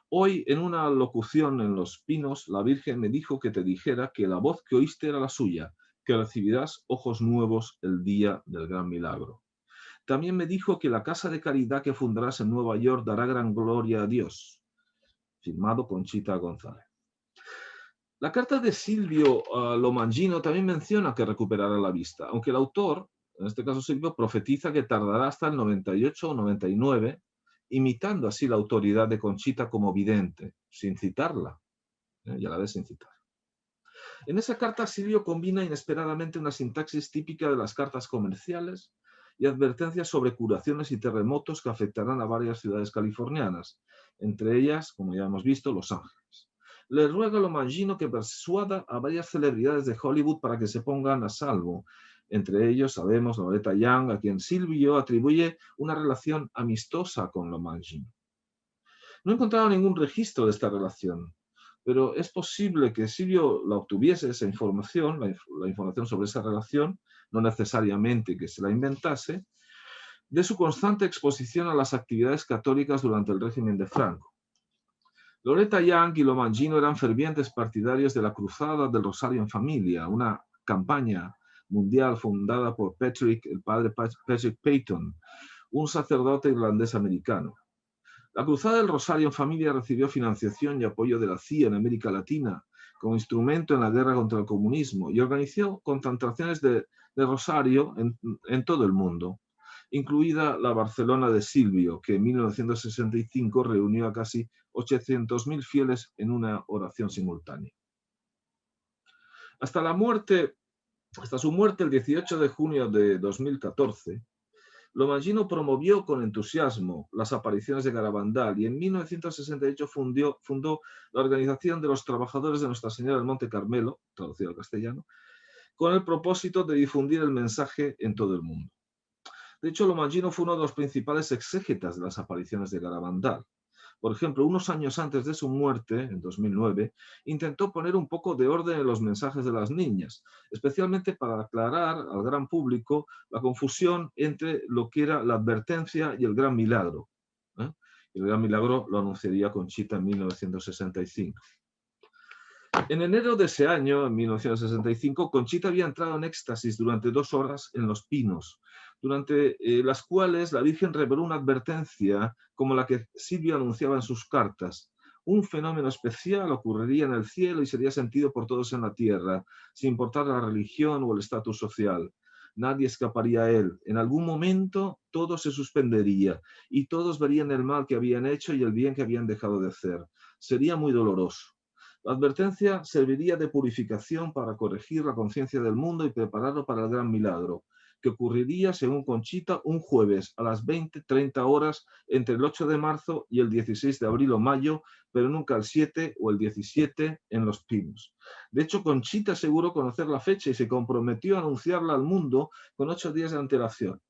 hoy en una locución en Los Pinos, la Virgen me dijo que te dijera que la voz que oíste era la suya, que recibirás ojos nuevos el día del gran milagro. También me dijo que la casa de caridad que fundarás en Nueva York dará gran gloria a Dios. Firmado Conchita González. La carta de Silvio Lomangino también menciona que recuperará la vista, aunque el autor, en este caso Silvio, profetiza que tardará hasta el 98 o 99, imitando así la autoridad de Conchita como vidente, sin citarla, y a la vez sin citar. En esa carta Silvio combina inesperadamente una sintaxis típica de las cartas comerciales y advertencias sobre curaciones y terremotos que afectarán a varias ciudades californianas, entre ellas, como ya hemos visto, Los Ángeles. Le ruega a Lomangino que persuada a varias celebridades de Hollywood para que se pongan a salvo. Entre ellos, sabemos, Loretta Young, a quien Silvio atribuye una relación amistosa con Lomangino. No he encontrado ningún registro de esta relación, pero es posible que Silvio la obtuviese, esa información, la información sobre esa relación, no necesariamente que se la inventase, de su constante exposición a las actividades católicas durante el régimen de Franco. Loretta Young y Lomagino eran fervientes partidarios de la Cruzada del Rosario en Familia, una campaña mundial fundada por el padre Patrick Peyton, un sacerdote irlandés americano. La Cruzada del Rosario en Familia recibió financiación y apoyo de la CIA en América Latina como instrumento en la guerra contra el comunismo y organizó concentraciones de Rosario en todo el mundo, incluida la Barcelona de Silvio, que en 1965 reunió a casi 800.000 fieles en una oración simultánea. Hasta su muerte el 18 de junio de 2014, Lomagino promovió con entusiasmo las apariciones de Garabandal y en 1968 fundó la Organización de los Trabajadores de Nuestra Señora del Monte Carmelo, traducido al castellano, con el propósito de difundir el mensaje en todo el mundo. De hecho, Lomagino fue uno de los principales exégetas de las apariciones de Garabandal. Por ejemplo, unos años antes de su muerte, en 2009, intentó poner un poco de orden en los mensajes de las niñas, especialmente para aclarar al gran público la confusión entre lo que era la advertencia y el gran milagro. El gran milagro lo anunciaría Conchita en 1965. En enero de ese año, en 1965, Conchita había entrado en éxtasis durante 2 horas en Los Pinos, durante las cuales la Virgen reveló una advertencia como la que Silvio anunciaba en sus cartas. Un fenómeno especial ocurriría en el cielo y sería sentido por todos en la tierra, sin importar la religión o el estatus social. Nadie escaparía a él. En algún momento todo se suspendería y todos verían el mal que habían hecho y el bien que habían dejado de hacer. Sería muy doloroso. La advertencia serviría de purificación para corregir la conciencia del mundo y prepararlo para el gran milagro, que ocurriría, según Conchita, un jueves a las 20:30 horas entre el 8 de marzo y el 16 de abril o mayo, pero nunca el 7 o el 17 en Los Pinos. De hecho, Conchita aseguró conocer la fecha y se comprometió a anunciarla al mundo con 8 días de antelación.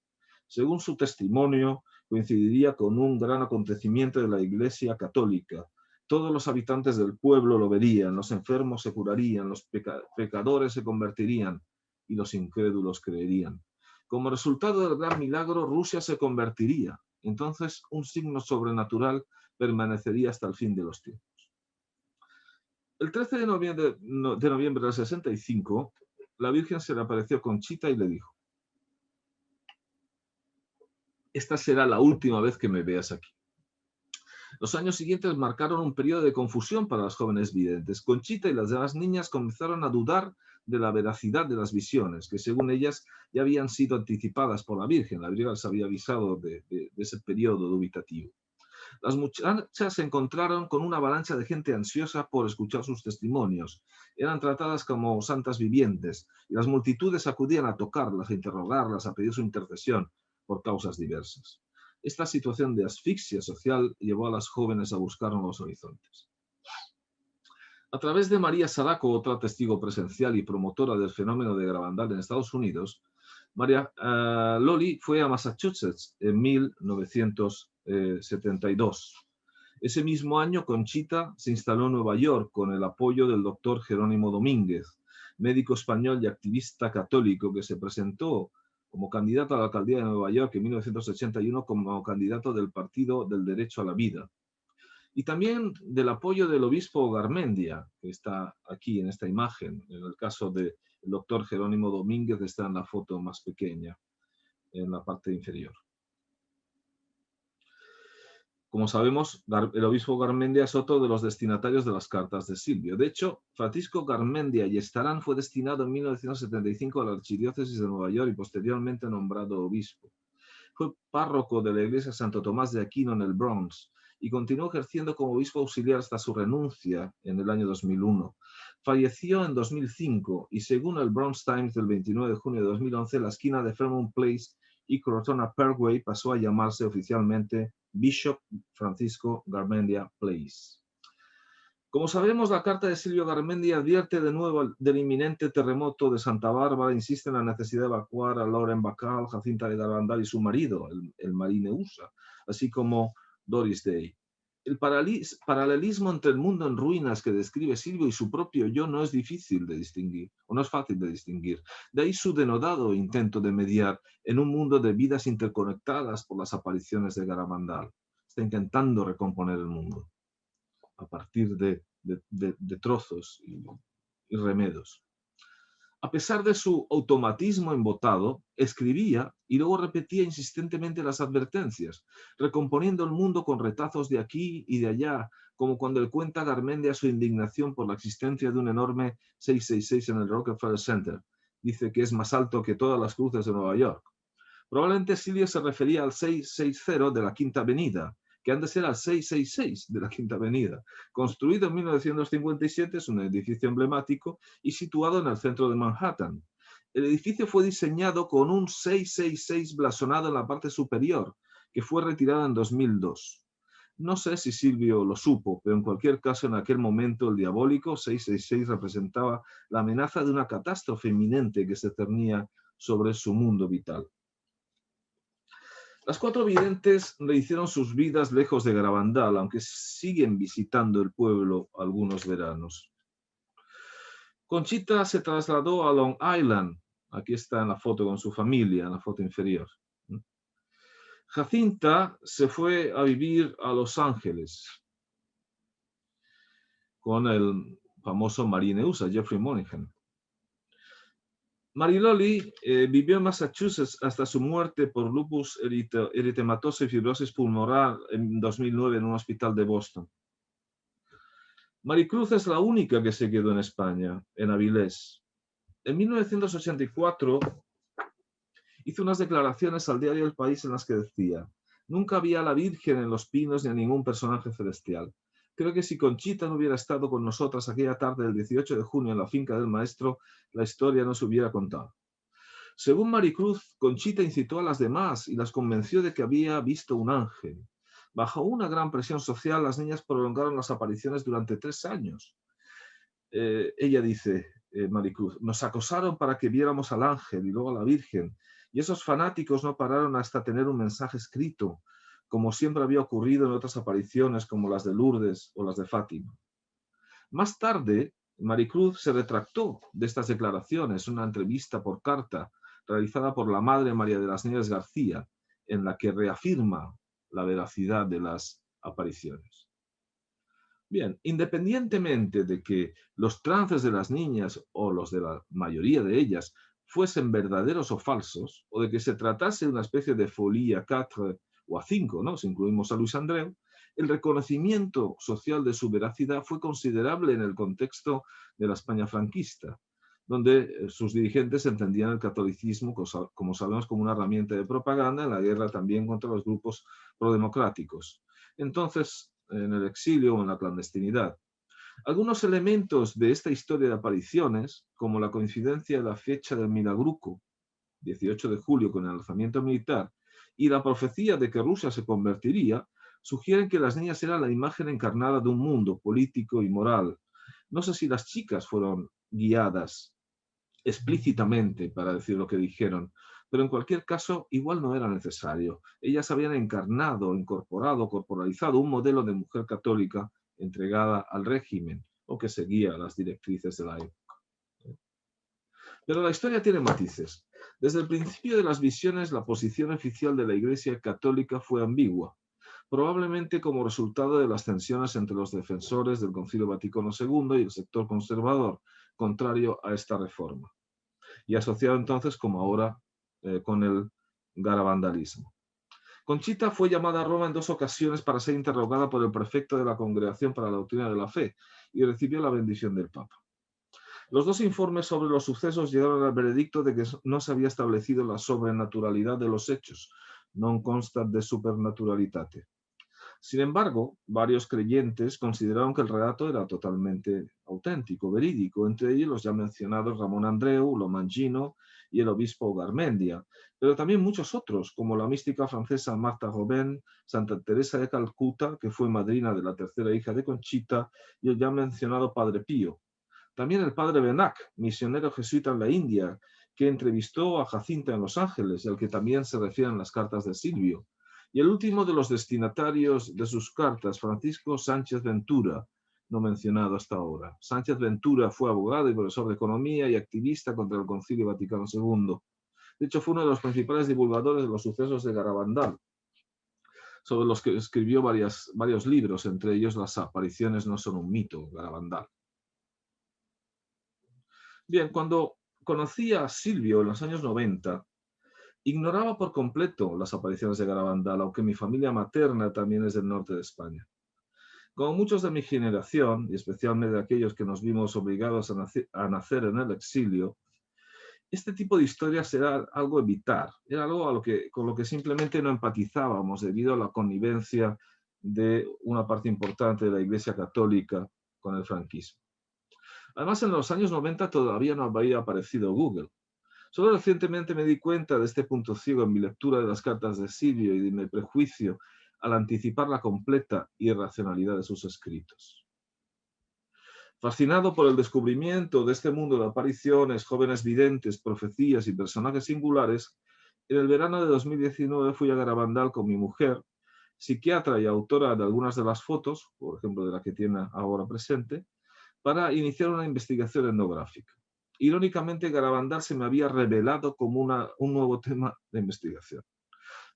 Según su testimonio, coincidiría con un gran acontecimiento de la Iglesia Católica. Todos los habitantes del pueblo lo verían, los enfermos se curarían, los pecadores se convertirían y los incrédulos creerían. Como resultado del gran milagro, Rusia se convertiría. Entonces, un signo sobrenatural permanecería hasta el fin de los tiempos. El 13 de noviembre del 65, la Virgen se le apareció a Conchita y le dijo: esta será la última vez que me veas aquí. Los años siguientes marcaron un periodo de confusión para las jóvenes videntes. Conchita y las demás niñas comenzaron a dudar de la veracidad de las visiones, que según ellas ya habían sido anticipadas por la Virgen. La Virgen les había avisado de ese periodo dubitativo. Las muchachas se encontraron con una avalancha de gente ansiosa por escuchar sus testimonios. Eran tratadas como santas vivientes y las multitudes acudían a tocarlas, a interrogarlas, a pedir su intercesión por causas diversas. Esta situación de asfixia social llevó a las jóvenes a buscar nuevos horizontes. A través de María Saraco, otra testigo presencial y promotora del fenómeno de Garabandal en Estados Unidos, Loli fue a Massachusetts en 1972. Ese mismo año, Conchita se instaló en Nueva York con el apoyo del doctor Jerónimo Domínguez, médico español y activista católico que se presentó como candidato a la alcaldía de Nueva York en 1981 como candidato del Partido del Derecho a la Vida. Y también del apoyo del obispo Garmendia, que está aquí en esta imagen. En el caso del doctor Jerónimo Domínguez está en la foto más pequeña, en la parte inferior. Como sabemos, el obispo Garmendia es otro de los destinatarios de las cartas de Silvio. De hecho, Francisco Garmendia y Estarán fue destinado en 1975 a la Archidiócesis de Nueva York y posteriormente nombrado obispo. Fue párroco de la iglesia Santo Tomás de Aquino en el Bronx y continuó ejerciendo como obispo auxiliar hasta su renuncia en el año 2001. Falleció en 2005 y según el Bronx Times del 29 de junio de 2011, la esquina de Fairmount Place y Crotona Parkway pasó a llamarse oficialmente Bishop Francisco Garmendia Place. Como sabemos, la carta de Silvio Garmendia advierte de nuevo del inminente terremoto de Santa Bárbara, insiste en la necesidad de evacuar a Lauren Bacall, Jacinta de Garabandal y su marido, el Marineusa, así como Doris Day. El paralelismo entre el mundo en ruinas que describe Silvio y su propio yo no es difícil de distinguir, o no es fácil de distinguir. De ahí su denodado intento de mediar en un mundo de vidas interconectadas por las apariciones de Garabandal. Está intentando recomponer el mundo. a partir de trozos y remedos. A pesar de su automatismo embotado, escribía y luego repetía insistentemente las advertencias, recomponiendo el mundo con retazos de aquí y de allá, como cuando él cuenta a Garmendia su indignación por la existencia de un enorme 666 en el Rockefeller Center. Dice que es más alto que todas las cruces de Nueva York. Probablemente Silvio se refería al 660 de la Quinta Avenida, que antes era el 666 de la Quinta Avenida. Construido en 1957, es un edificio emblemático y situado en el centro de Manhattan. El edificio fue diseñado con un 666 blasonado en la parte superior, que fue retirado en 2002. No sé si Silvio lo supo, pero en cualquier caso en aquel momento el diabólico 666 representaba la amenaza de una catástrofe inminente que se cernía sobre su mundo vital. Las cuatro videntes rehicieron sus vidas lejos de Garabandal, aunque siguen visitando el pueblo algunos veranos. Conchita se trasladó a Long Island. Aquí está en la foto con su familia, en la foto inferior. Jacinta se fue a vivir a Los Ángeles con el famoso Marineusa, Jeffrey Monaghan. Mariloli vivió en Massachusetts hasta su muerte por lupus eritematoso y fibrosis pulmonar en 2009 en un hospital de Boston. Maricruz es la única que se quedó en España, en Avilés. En 1984 hizo unas declaraciones al diario El País en las que decía: nunca vi a la Virgen en los pinos ni a ningún personaje celestial. Creo que si Conchita no hubiera estado con nosotras aquella tarde del 18 de junio en la finca del maestro, la historia no se hubiera contado. Según Maricruz, Conchita incitó a las demás y las convenció de que había visto un ángel. Bajo una gran presión social, las niñas prolongaron las apariciones durante 3 años. Ella dice, Maricruz, nos acosaron para que viéramos al ángel y luego a la Virgen, y esos fanáticos no pararon hasta tener un mensaje escrito, como siempre había ocurrido en otras apariciones como las de Lourdes o las de Fátima. Más tarde, Maricruz se retractó de estas declaraciones en una entrevista por carta realizada por la madre María de las Nieves García, en la que reafirma la veracidad de las apariciones. Bien, independientemente de que los trances de las niñas o los de la mayoría de ellas fuesen verdaderos o falsos, o de que se tratase de una especie de folie à 4 o a 5, ¿no? Si incluimos a Luis Andreu, el reconocimiento social de su veracidad fue considerable en el contexto de la España franquista, donde sus dirigentes entendían el catolicismo, como sabemos, como una herramienta de propaganda en la guerra también contra los grupos prodemocráticos. Entonces, en el exilio o en la clandestinidad. Algunos elementos de esta historia de apariciones, como la coincidencia de la fecha del Milagruco, 18 de julio, con el alzamiento militar, y la profecía de que Rusia se convertiría, sugieren que las niñas eran la imagen encarnada de un mundo político y moral. No sé si las chicas fueron guiadas explícitamente para decir lo que dijeron, pero en cualquier caso igual no era necesario. Ellas habían encarnado, incorporado, corporalizado un modelo de mujer católica entregada al régimen o que seguía las directrices de la época. Pero la historia tiene matices. Desde el principio de las visiones, la posición oficial de la Iglesia Católica fue ambigua, probablemente como resultado de las tensiones entre los defensores del Concilio Vaticano II y el sector conservador, contrario a esta reforma, y asociado entonces, como ahora, con el garabandalismo. Conchita fue llamada a Roma en 2 ocasiones para ser interrogada por el prefecto de la Congregación para la Doctrina de la Fe y recibió la bendición del Papa. Los 2 informes sobre los sucesos llegaron al veredicto de que no se había establecido la sobrenaturalidad de los hechos, non constat de supernaturalitate. Sin embargo, varios creyentes consideraron que el relato era totalmente auténtico, verídico, entre ellos los ya mencionados Ramón Andreu, Lomangino y el obispo Garmendia, pero también muchos otros, como la mística francesa Martha Robin, Santa Teresa de Calcuta, que fue madrina de la tercera hija de Conchita, y el ya mencionado Padre Pío. También el padre Benac, misionero jesuita en la India, que entrevistó a Jacinta en Los Ángeles, y al que también se refieren las cartas de Silvio. Y el último de los destinatarios de sus cartas, Francisco Sánchez Ventura, no mencionado hasta ahora. Sánchez Ventura fue abogado y profesor de economía y activista contra el Concilio Vaticano II. De hecho, fue uno de los principales divulgadores de los sucesos de Garabandal. sobre los que escribió varios libros, entre ellos Las apariciones no son un mito, Garabandal. Bien, cuando conocí a Silvio en los años 90, ignoraba por completo las apariciones de Garabandal, aunque mi familia materna también es del norte de España. Como muchos de mi generación, y especialmente aquellos que nos vimos obligados a nacer en el exilio, este tipo de historias era algo a evitar, era algo con lo que simplemente no empatizábamos debido a la connivencia de una parte importante de la Iglesia Católica con el franquismo. Además, en los años 90 todavía no había aparecido Google. Solo recientemente me di cuenta de este punto ciego en mi lectura de las cartas de Silvio y de mi prejuicio al anticipar la completa irracionalidad de sus escritos. Fascinado por el descubrimiento de este mundo de apariciones, jóvenes videntes, profecías y personajes singulares, en el verano de 2019 fui a Garabandal con mi mujer, psiquiatra y autora de algunas de las fotos, por ejemplo de la que tiene ahora presente, para iniciar una investigación etnográfica. Irónicamente, Garabandal se me había revelado como un nuevo tema de investigación.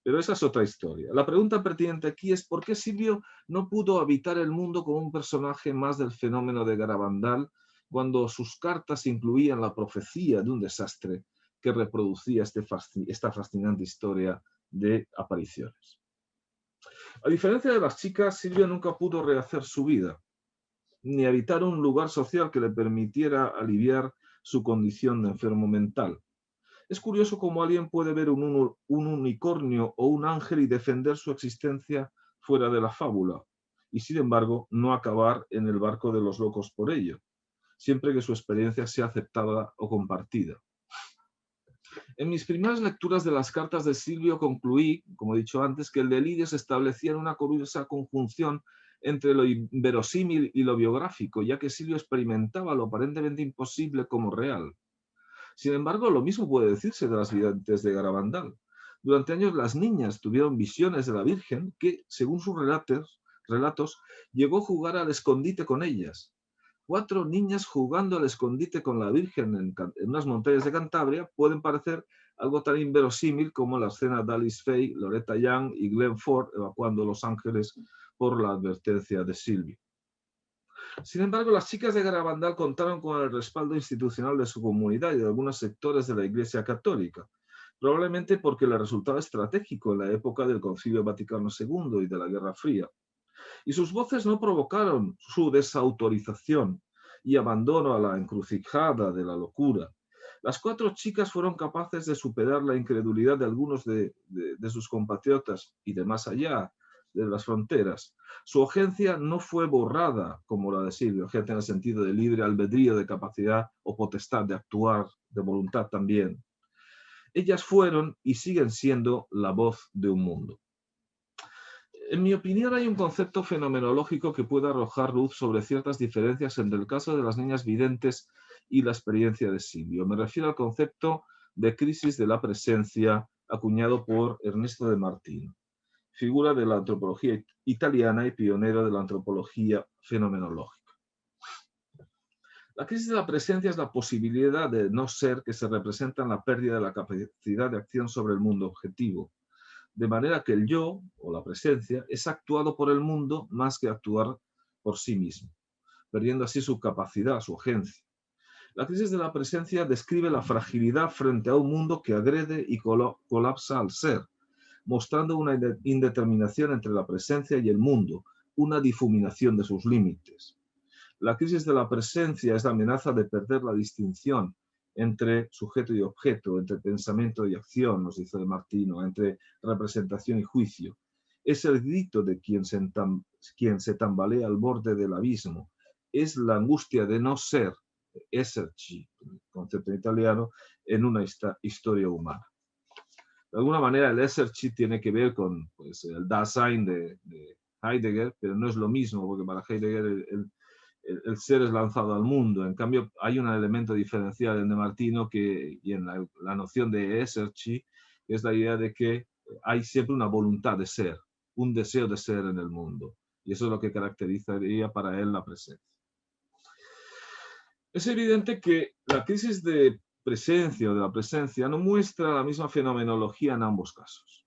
Pero esa es otra historia. La pregunta pertinente aquí es ¿por qué Silvio no pudo habitar el mundo como un personaje más del fenómeno de Garabandal cuando sus cartas incluían la profecía de un desastre que reproducía esta fascinante historia de apariciones? A diferencia de las chicas, Silvio nunca pudo rehacer su vida, ni habitar un lugar social que le permitiera aliviar su condición de enfermo mental. Es curioso cómo alguien puede ver un unicornio o un ángel y defender su existencia fuera de la fábula, y sin embargo no acabar en el barco de los locos por ello, siempre que su experiencia sea aceptada o compartida. En mis primeras lecturas de las cartas de Silvio concluí, como he dicho antes, que el delirio se establecía en una curiosa conjunción entre lo inverosímil y lo biográfico, ya que Silvio experimentaba lo aparentemente imposible como real. Sin embargo, lo mismo puede decirse de las videntes de Garabandal. Durante años las niñas tuvieron visiones de la Virgen que, según sus relatos, llegó a jugar al escondite con ellas. 4 niñas jugando al escondite con la Virgen en unas montañas de Cantabria pueden parecer algo tan inverosímil como la escena de Alice Faye, Loretta Young y Glenn Ford evacuando Los Ángeles por la advertencia de Silvio. Sin embargo, las chicas de Garabandal contaron con el respaldo institucional de su comunidad y de algunos sectores de la Iglesia Católica, probablemente porque le resultaba estratégico en la época del Concilio Vaticano II y de la Guerra Fría. Y sus voces no provocaron su desautorización y abandono a la encrucijada de la locura. Las 4 chicas fueron capaces de superar la incredulidad de algunos de sus compatriotas y de más allá de las fronteras. Su agencia no fue borrada como la de Silvio, agencia en el sentido de libre albedrío, de capacidad o potestad de actuar, de voluntad también. Ellas fueron y siguen siendo la voz de un mundo. En mi opinión, hay un concepto fenomenológico que puede arrojar luz sobre ciertas diferencias entre el caso de las niñas videntes y la experiencia de Silvio. Me refiero al concepto de crisis de la presencia acuñado por Ernesto de Martino, figura de la antropología italiana y pionero de la antropología fenomenológica. La crisis de la presencia es la posibilidad de no ser que se representa en la pérdida de la capacidad de acción sobre el mundo objetivo, de manera que el yo, o la presencia, es actuado por el mundo más que actuar por sí mismo, perdiendo así su capacidad, su agencia. La crisis de la presencia describe la fragilidad frente a un mundo que agrede y colapsa al ser, mostrando una indeterminación entre la presencia y el mundo, una difuminación de sus límites. La crisis de la presencia es la amenaza de perder la distinción entre sujeto y objeto, entre pensamiento y acción, nos dice de Martino, entre representación y juicio. Es el grito de quien se tambalea al borde del abismo. Es la angustia de no ser, esserci, concepto italiano, en una historia humana. De alguna manera el esserci tiene que ver con pues, el Dasein de Heidegger, pero no es lo mismo, porque para Heidegger el ser es lanzado al mundo. En cambio, hay un elemento diferencial en de Martino y en la noción de esserci, que es la idea de que hay siempre una voluntad de ser, un deseo de ser en el mundo. Y eso es lo que caracterizaría para él la presencia. Es evidente que la crisis de presencia o de la presencia no muestra la misma fenomenología en ambos casos.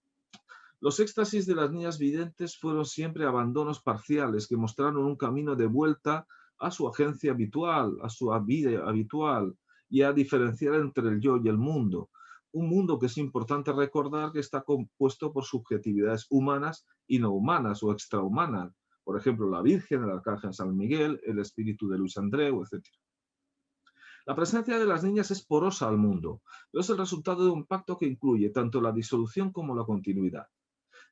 Los éxtasis de las niñas videntes fueron siempre abandonos parciales que mostraron un camino de vuelta a su agencia habitual, a su vida habitual y a diferenciar entre el yo y el mundo. Un mundo que es importante recordar que está compuesto por subjetividades humanas y no humanas o extrahumanas. Por ejemplo, la Virgen, el Arcángel San Miguel, el espíritu de Luis Andreu, etc. La presencia de las niñas es porosa al mundo, pero es el resultado de un pacto que incluye tanto la disolución como la continuidad.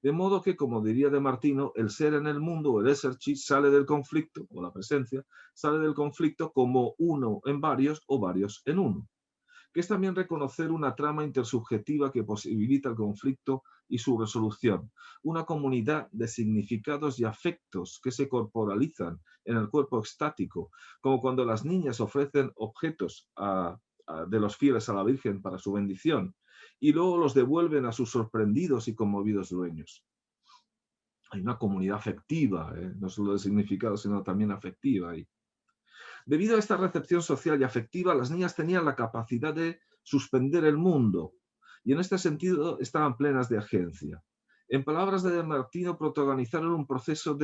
De modo que, como diría De Martino, el ser en el mundo, o el esserci, sale del conflicto, o la presencia, sale del conflicto como uno en varios o varios en uno, que es también reconocer una trama intersubjetiva que posibilita el conflicto y su resolución, una comunidad de significados y afectos que se corporalizan en el cuerpo extático, como cuando las niñas ofrecen objetos de los fieles a la Virgen para su bendición, y luego los devuelven a sus sorprendidos y conmovidos dueños. Hay una comunidad afectiva, no solo de significado, sino también afectiva ahí. Debido a esta recepción social y afectiva, las niñas tenían la capacidad de suspender el mundo y en este sentido estaban plenas de agencia. En palabras de Martino, protagonizaron un proceso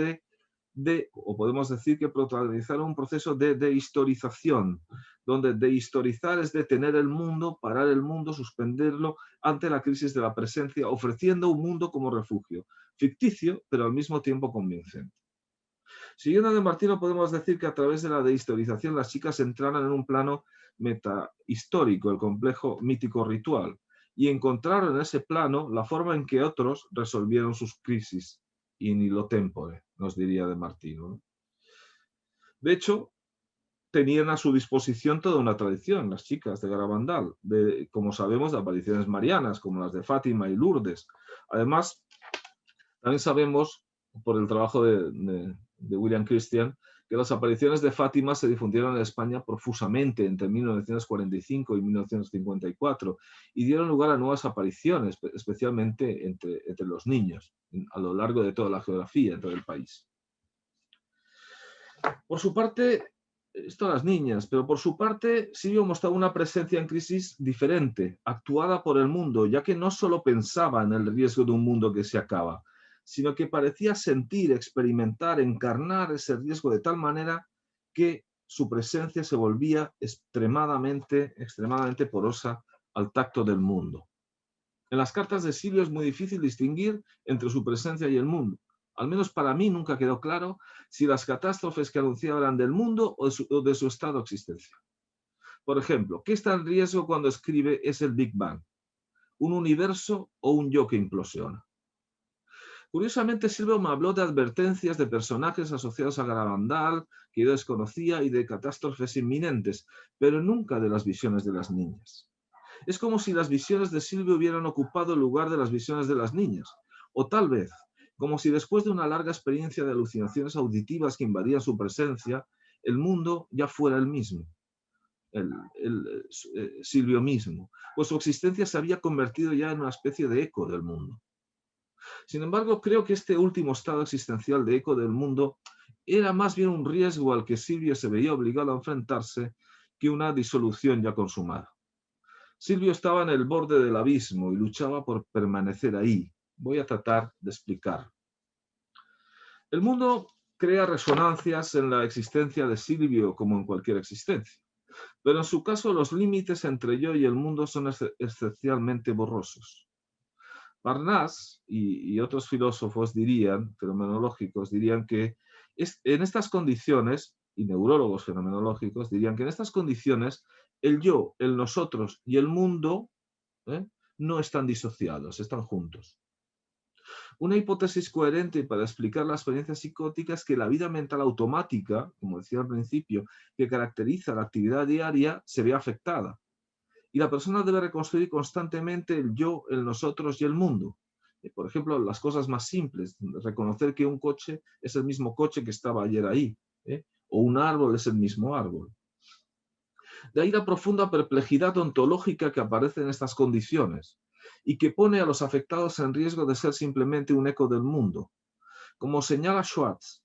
o podemos decir que protagonizaron un proceso de dehistorización, donde dehistorizar es detener el mundo, parar el mundo, suspenderlo ante la crisis de la presencia, ofreciendo un mundo como refugio, ficticio, pero al mismo tiempo convincente. Siguiendo a De Martino, podemos decir que a través de la dehistorización las chicas entraron en un plano metahistórico, el complejo mítico ritual, y encontraron en ese plano la forma en que otros resolvieron sus crisis, in illo tempore, nos diría De Martino. De hecho, tenían a su disposición toda una tradición, las chicas de Garabandal, como sabemos, de apariciones marianas, como las de Fátima y Lourdes. Además, también sabemos, por el trabajo de William Christian, que las apariciones de Fátima se difundieron en España profusamente entre 1945 y 1954 y dieron lugar a nuevas apariciones, especialmente entre los niños, a lo largo de toda la geografía, en todo el país. Por su parte, esto a las niñas, pero por su parte Silvio mostraba una presencia en crisis diferente, actuada por el mundo, ya que no solo pensaba en el riesgo de un mundo que se acaba, sino que parecía sentir, experimentar, encarnar ese riesgo de tal manera que su presencia se volvía extremadamente porosa al tacto del mundo. En las cartas de Silvio es muy difícil distinguir entre su presencia y el mundo. Al menos para mí nunca quedó claro si las catástrofes que anunciaba eran del mundo o de su estado existencial. Por ejemplo, ¿qué está en riesgo cuando escribe es el Big Bang? ¿Un universo o un yo que implosiona? Curiosamente, Silvio me habló de advertencias de personajes asociados a Garabandal que yo desconocía y de catástrofes inminentes, pero nunca de las visiones de las niñas. Es como si las visiones de Silvio hubieran ocupado el lugar de las visiones de las niñas, o tal vez, como si después de una larga experiencia de alucinaciones auditivas que invadían su presencia, el mundo ya fuera el mismo, Silvio mismo, pues su existencia se había convertido ya en una especie de eco del mundo. Sin embargo, creo que este último estado existencial de eco del mundo era más bien un riesgo al que Silvio se veía obligado a enfrentarse que una disolución ya consumada. Silvio estaba en el borde del abismo y luchaba por permanecer ahí. Voy a tratar de explicar. El mundo crea resonancias en la existencia de Silvio como en cualquier existencia, pero en su caso los límites entre yo y el mundo son excepcionalmente borrosos. Parnasse y otros filósofos fenomenológicos dirían que en estas condiciones, y neurólogos fenomenológicos dirían que en estas condiciones el yo, el nosotros y el mundo no están disociados, están juntos. Una hipótesis coherente para explicar la experiencia psicótica es que la vida mental automática, como decía al principio, que caracteriza la actividad diaria, se ve afectada. Y la persona debe reconstruir constantemente el yo, el nosotros y el mundo. Por ejemplo, las cosas más simples, reconocer que un coche es el mismo coche que estaba ayer ahí, o un árbol es el mismo árbol. De ahí la profunda perplejidad ontológica que aparece en estas condiciones y que pone a los afectados en riesgo de ser simplemente un eco del mundo. Como señala Schwartz,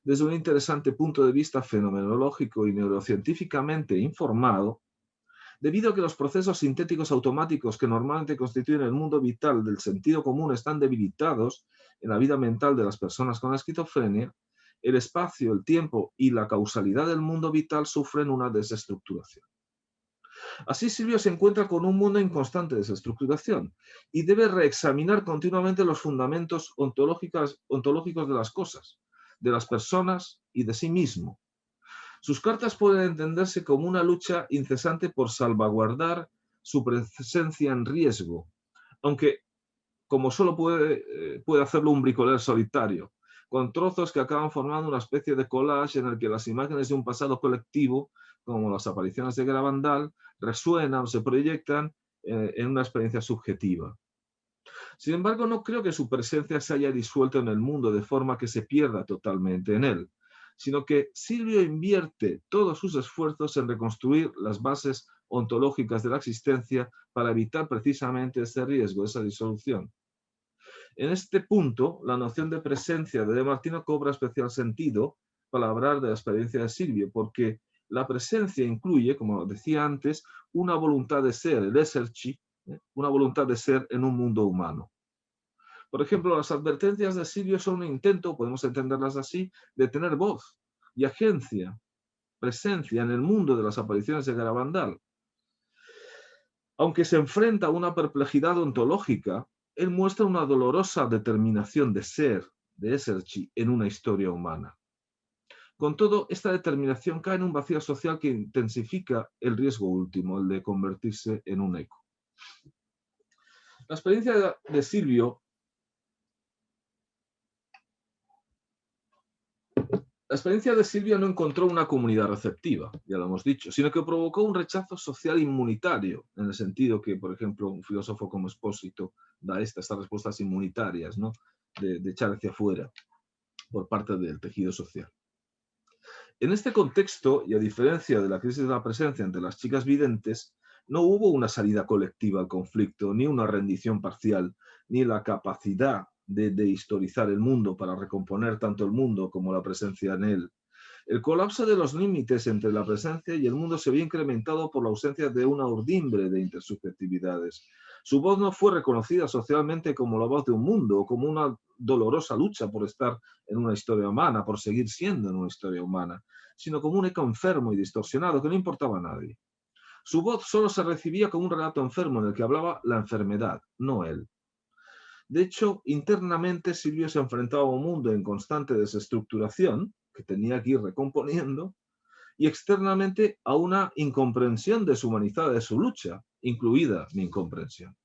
desde un interesante punto de vista fenomenológico y neurocientíficamente informado, Debido a que los procesos sintéticos automáticos que normalmente constituyen el mundo vital del sentido común están debilitados en la vida mental de las personas con esquizofrenia, el espacio, el tiempo y la causalidad del mundo vital sufren una desestructuración. Así Silvio se encuentra con un mundo en constante desestructuración y debe reexaminar continuamente los fundamentos ontológicos de las cosas, de las personas y de sí mismo. Sus cartas pueden entenderse como una lucha incesante por salvaguardar su presencia en riesgo, aunque como solo puede hacerlo un bricolero solitario, con trozos que acaban formando una especie de collage en el que las imágenes de un pasado colectivo, como las apariciones de Garabandal, resuenan o se proyectan en una experiencia subjetiva. Sin embargo, no creo que su presencia se haya disuelto en el mundo de forma que se pierda totalmente en él, sino que Silvio invierte todos sus esfuerzos en reconstruir las bases ontológicas de la existencia para evitar precisamente ese riesgo, esa disolución. En este punto, la noción de presencia de Martino cobra especial sentido para hablar de la experiencia de Silvio, porque la presencia incluye, como decía antes, una voluntad de ser, el esserci, una voluntad de ser en un mundo humano. Por ejemplo, las advertencias de Silvio son un intento, podemos entenderlas así, de tener voz y agencia, presencia en el mundo de las apariciones de Garabandal. Aunque se enfrenta a una perplejidad ontológica, él muestra una dolorosa determinación de ser, de esserci, en una historia humana. Con todo, esta determinación cae en un vacío social que intensifica el riesgo último, el de convertirse en un eco. La experiencia de Silvio no encontró una comunidad receptiva, ya lo hemos dicho, sino que provocó un rechazo social inmunitario, en el sentido que, por ejemplo, un filósofo como Expósito da estas respuestas inmunitarias, ¿no? de echar hacia afuera por parte del tejido social. En este contexto, y a diferencia de la crisis de la presencia entre las chicas videntes, no hubo una salida colectiva al conflicto, ni una rendición parcial, ni la capacidad de historizar el mundo para recomponer tanto el mundo como la presencia en él. El colapso de los límites entre la presencia y el mundo se vio incrementado por la ausencia de una urdimbre de intersubjetividades. Su voz no fue reconocida socialmente como la voz de un mundo o como una dolorosa lucha por estar en una historia humana, por seguir siendo en una historia humana, sino como un eco enfermo y distorsionado que no importaba a nadie. Su voz solo se recibía como un relato enfermo en el que hablaba la enfermedad, no él. De hecho, internamente Silvio se enfrentaba a un mundo en constante desestructuración, que tenía que ir recomponiendo, y externamente a una incomprensión deshumanizada de su lucha, incluida mi incomprensión.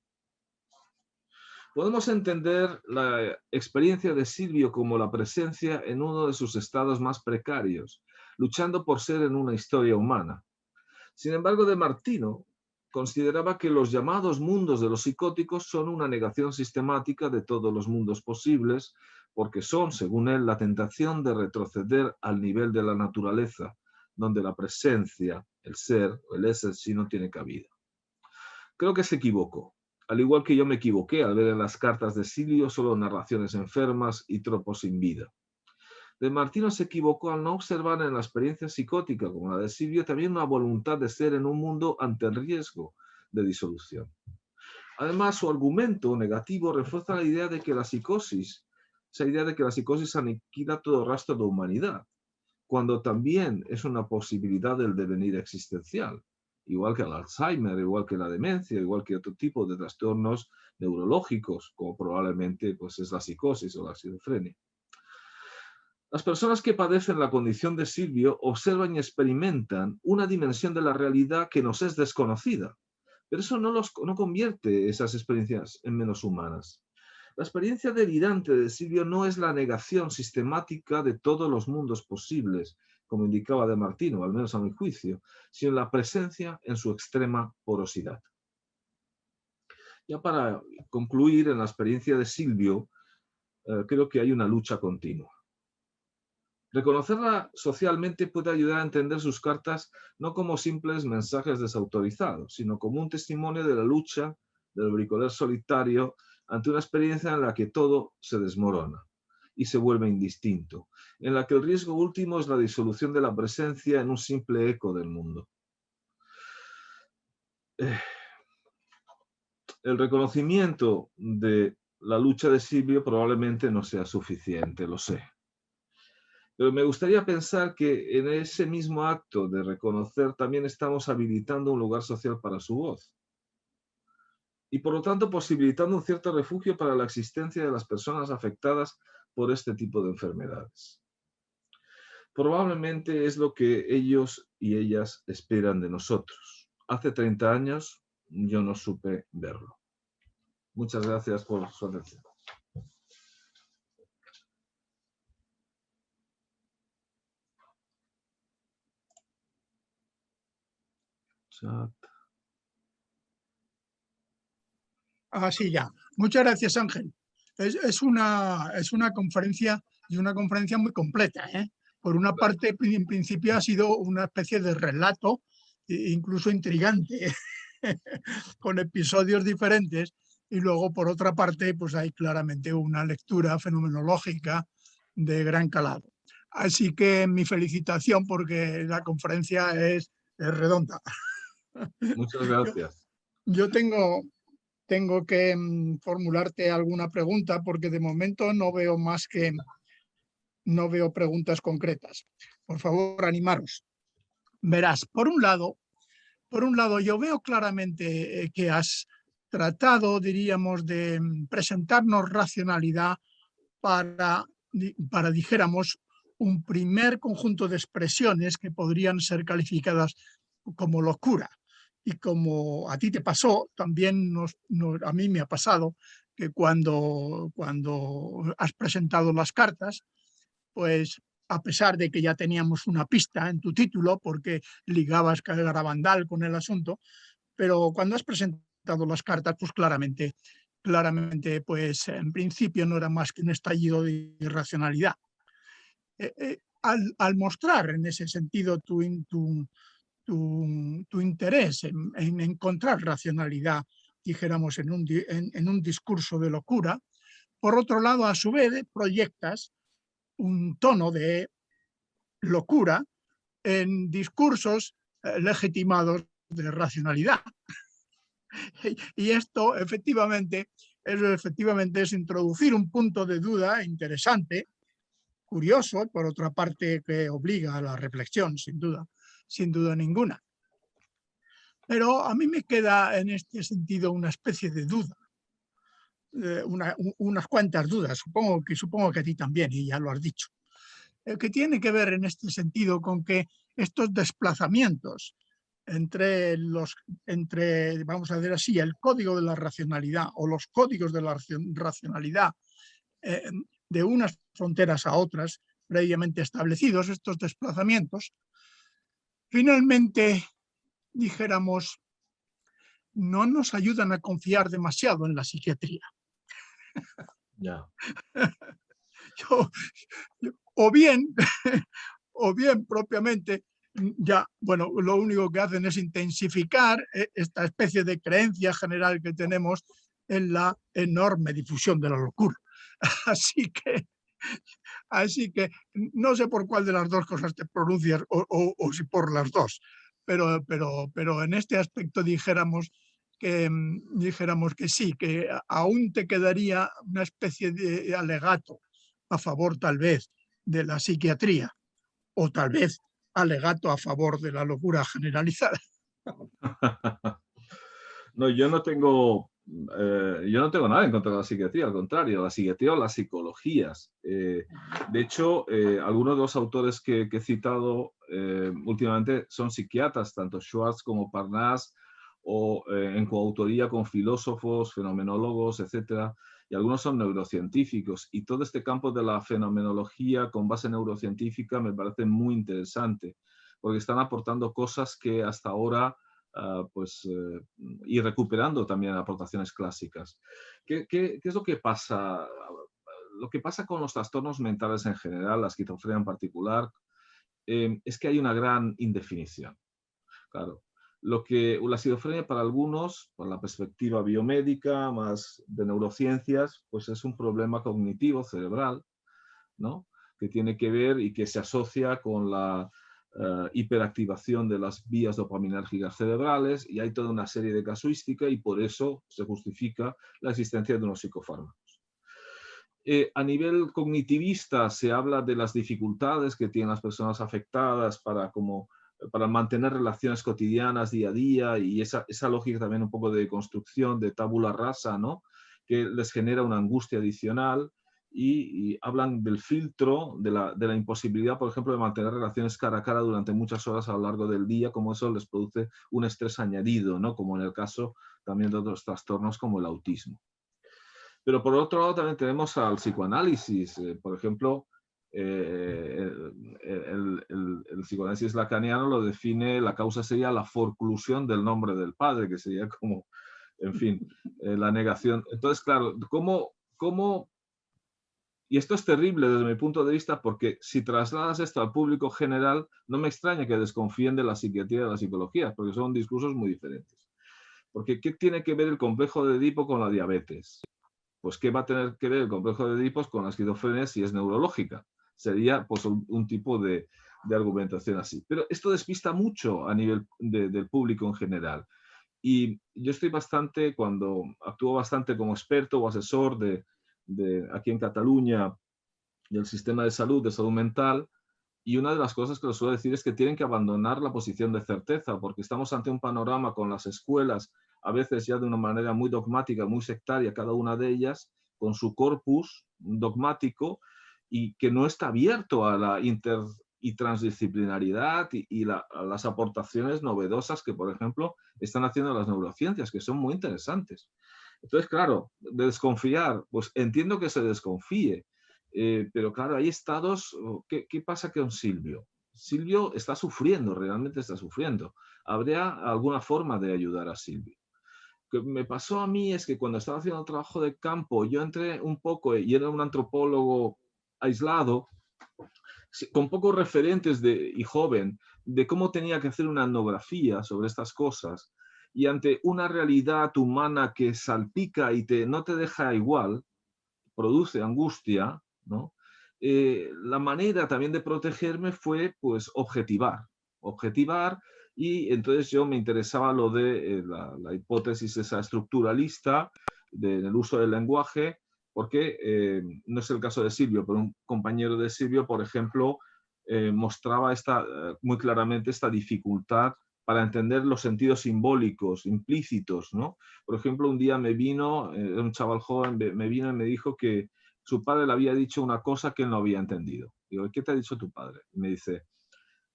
Podemos entender la experiencia de Silvio como la presencia en uno de sus estados más precarios, luchando por ser en una historia humana. Sin embargo, De Martino consideraba que los llamados mundos de los psicóticos son una negación sistemática de todos los mundos posibles, porque son, según él, la tentación de retroceder al nivel de la naturaleza, donde la presencia, el ser, el esserci no tiene cabida. Creo que se equivocó, al igual que yo me equivoqué al ver en las cartas de Silvio solo narraciones enfermas y tropos sin vida. De Martino se equivocó al no observar en la experiencia psicótica como la de Silvio también una voluntad de ser en un mundo ante el riesgo de disolución. Además, su argumento negativo refuerza la idea de que la psicosis, esa idea de que la psicosis aniquila todo rastro de humanidad, cuando también es una posibilidad del devenir existencial, igual que el Alzheimer, igual que la demencia, igual que otro tipo de trastornos neurológicos, como probablemente pues, es la psicosis o la esquizofrenia. Las personas que padecen la condición de Silvio observan y experimentan una dimensión de la realidad que nos es desconocida, pero eso no convierte esas experiencias en menos humanas. La experiencia delirante de Silvio no es la negación sistemática de todos los mundos posibles, como indicaba De Martino, al menos a mi juicio, sino la presencia en su extrema porosidad. Ya para concluir, en la experiencia de Silvio, creo que hay una lucha continua. Reconocerla socialmente puede ayudar a entender sus cartas no como simples mensajes desautorizados, sino como un testimonio de la lucha del bricolero solitario ante una experiencia en la que todo se desmorona y se vuelve indistinto, en la que el riesgo último es la disolución de la presencia en un simple eco del mundo. el reconocimiento de la lucha de Silvio probablemente no sea suficiente, lo sé. Pero me gustaría pensar que en ese mismo acto de reconocer también estamos habilitando un lugar social para su voz y por lo tanto posibilitando un cierto refugio para la existencia de las personas afectadas por este tipo de enfermedades. Probablemente es lo que ellos y ellas esperan de nosotros. Hace 30 años yo no supe verlo. Muchas gracias por su atención. Chat. Así ya. Muchas gracias, Ángel. Es una conferencia y una conferencia muy completa, ¿eh? Por una parte, en principio ha sido una especie de relato, incluso intrigante, con episodios diferentes, y luego, por otra parte, pues hay claramente una lectura fenomenológica de gran calado. Así que mi felicitación porque la conferencia es redonda. Muchas Yo, gracias. yo tengo que formularte alguna pregunta porque de momento no veo preguntas concretas. Por favor, animaros. Verás, por un lado yo veo claramente que has tratado, diríamos, de presentarnos racionalidad para, dijéramos, un primer conjunto de expresiones que podrían ser calificadas como locura. Y como a ti te pasó, también a mí me ha pasado que cuando has presentado las cartas, pues a pesar de que ya teníamos una pista en tu título, porque ligabas Garabandal con el asunto, pero cuando has presentado las cartas, pues claramente, pues en principio no era más que un estallido de irracionalidad. Al mostrar en ese sentido tu interés en encontrar racionalidad, dijéramos, en un discurso de locura, por otro lado, a su vez, proyectas un tono de locura en discursos legitimados de racionalidad. Y esto efectivamente es introducir un punto de duda interesante, curioso, por otra parte que obliga a la reflexión, sin duda ninguna. Pero a mí me queda en este sentido una especie de duda, unas cuantas dudas, supongo que a ti también, y ya lo has dicho, que tiene que ver en este sentido con que estos desplazamientos entre, vamos a decir así, el código de la racionalidad o los códigos de la racionalidad de unas fronteras a otras previamente establecidos, estos desplazamientos, finalmente, dijéramos, no nos ayudan a confiar demasiado en la psiquiatría. Ya. O bien, o bien propiamente, ya, bueno, lo único que hacen es intensificar esta especie de creencia general que tenemos en la enorme difusión de la locura. Así que no sé por cuál de las dos cosas te pronuncias o si por las dos, pero en este aspecto dijéramos que sí, que aún te quedaría una especie de alegato a favor tal vez de la psiquiatría o tal vez alegato a favor de la locura generalizada. No, yo no tengo nada en contra de la psiquiatría, al contrario, la psiquiatría o las psicologías. De hecho, algunos de los autores que he citado últimamente son psiquiatras, tanto Schwartz como Parnasse, o en coautoría con filósofos, fenomenólogos, etcétera, y algunos son neurocientíficos. Y todo este campo de la fenomenología con base neurocientífica me parece muy interesante, porque están aportando cosas que hasta ahora y recuperando también aportaciones clásicas. ¿Qué es lo que pasa? Lo que pasa con los trastornos mentales en general, la esquizofrenia en particular, es que hay una gran indefinición. Claro, la esquizofrenia para algunos, por la perspectiva biomédica, más de neurociencias, pues es un problema cognitivo cerebral, ¿no? Que tiene que ver y que se asocia con la hiperactivación de las vías dopaminérgicas cerebrales, y hay toda una serie de casuística, y por eso se justifica la existencia de unos psicofármacos. A nivel cognitivista se habla de las dificultades que tienen las personas afectadas para mantener relaciones cotidianas día a día, y esa lógica también un poco de construcción de tabula rasa, ¿no?, que les genera una angustia adicional, y hablan del filtro, de la imposibilidad, por ejemplo, de mantener relaciones cara a cara durante muchas horas a lo largo del día, como eso les produce un estrés añadido, ¿no?, como en el caso también de otros trastornos como el autismo. Pero por otro lado también tenemos al psicoanálisis. Por ejemplo, el psicoanálisis lacaniano lo define, la causa sería la forclusión del nombre del padre, que sería como, en fin, la negación. Entonces, claro, y esto es terrible desde mi punto de vista, porque si trasladas esto al público general, no me extraña que desconfíen de la psiquiatría y de la psicología, porque son discursos muy diferentes. Porque ¿qué tiene que ver el complejo de Edipo con la diabetes? Pues ¿qué va a tener que ver el complejo de Edipo con la esquizofrenia si es neurológica? Sería pues un tipo de argumentación así. Pero esto despista mucho a nivel del público en general. Y yo estoy cuando actúo bastante como experto o asesor aquí en Cataluña del sistema de salud mental, y una de las cosas que les suelo decir es que tienen que abandonar la posición de certeza, porque estamos ante un panorama con las escuelas, a veces ya de una manera muy dogmática, muy sectaria, cada una de ellas, con su corpus dogmático, y que no está abierto a la y transdisciplinaridad a las aportaciones novedosas que, por ejemplo, están haciendo las neurociencias, que son muy interesantes. Entonces, claro, de desconfiar, pues entiendo que se desconfíe, pero claro, hay estados. ¿Qué pasa con Silvio? Silvio está sufriendo, realmente está sufriendo. ¿Habría alguna forma de ayudar a Silvio? Lo que me pasó a mí es que cuando estaba haciendo trabajo de campo, yo entré un poco, y era un antropólogo aislado, con pocos referentes y joven, de cómo tenía que hacer una etnografía sobre estas cosas, y ante una realidad humana que salpica y no te deja igual, produce angustia, ¿no? La manera también de protegerme fue pues objetivar, y entonces yo me interesaba lo de la hipótesis esa estructuralista del uso del lenguaje, porque no es el caso de Silvio, pero un compañero de Silvio, por ejemplo, mostraba muy claramente esta dificultad para entender los sentidos simbólicos implícitos, ¿no? Por ejemplo, un día me vino, un chaval joven, me vino y me dijo que su padre le había dicho una cosa que él no había entendido. Digo, ¿qué te ha dicho tu padre? Y me dice,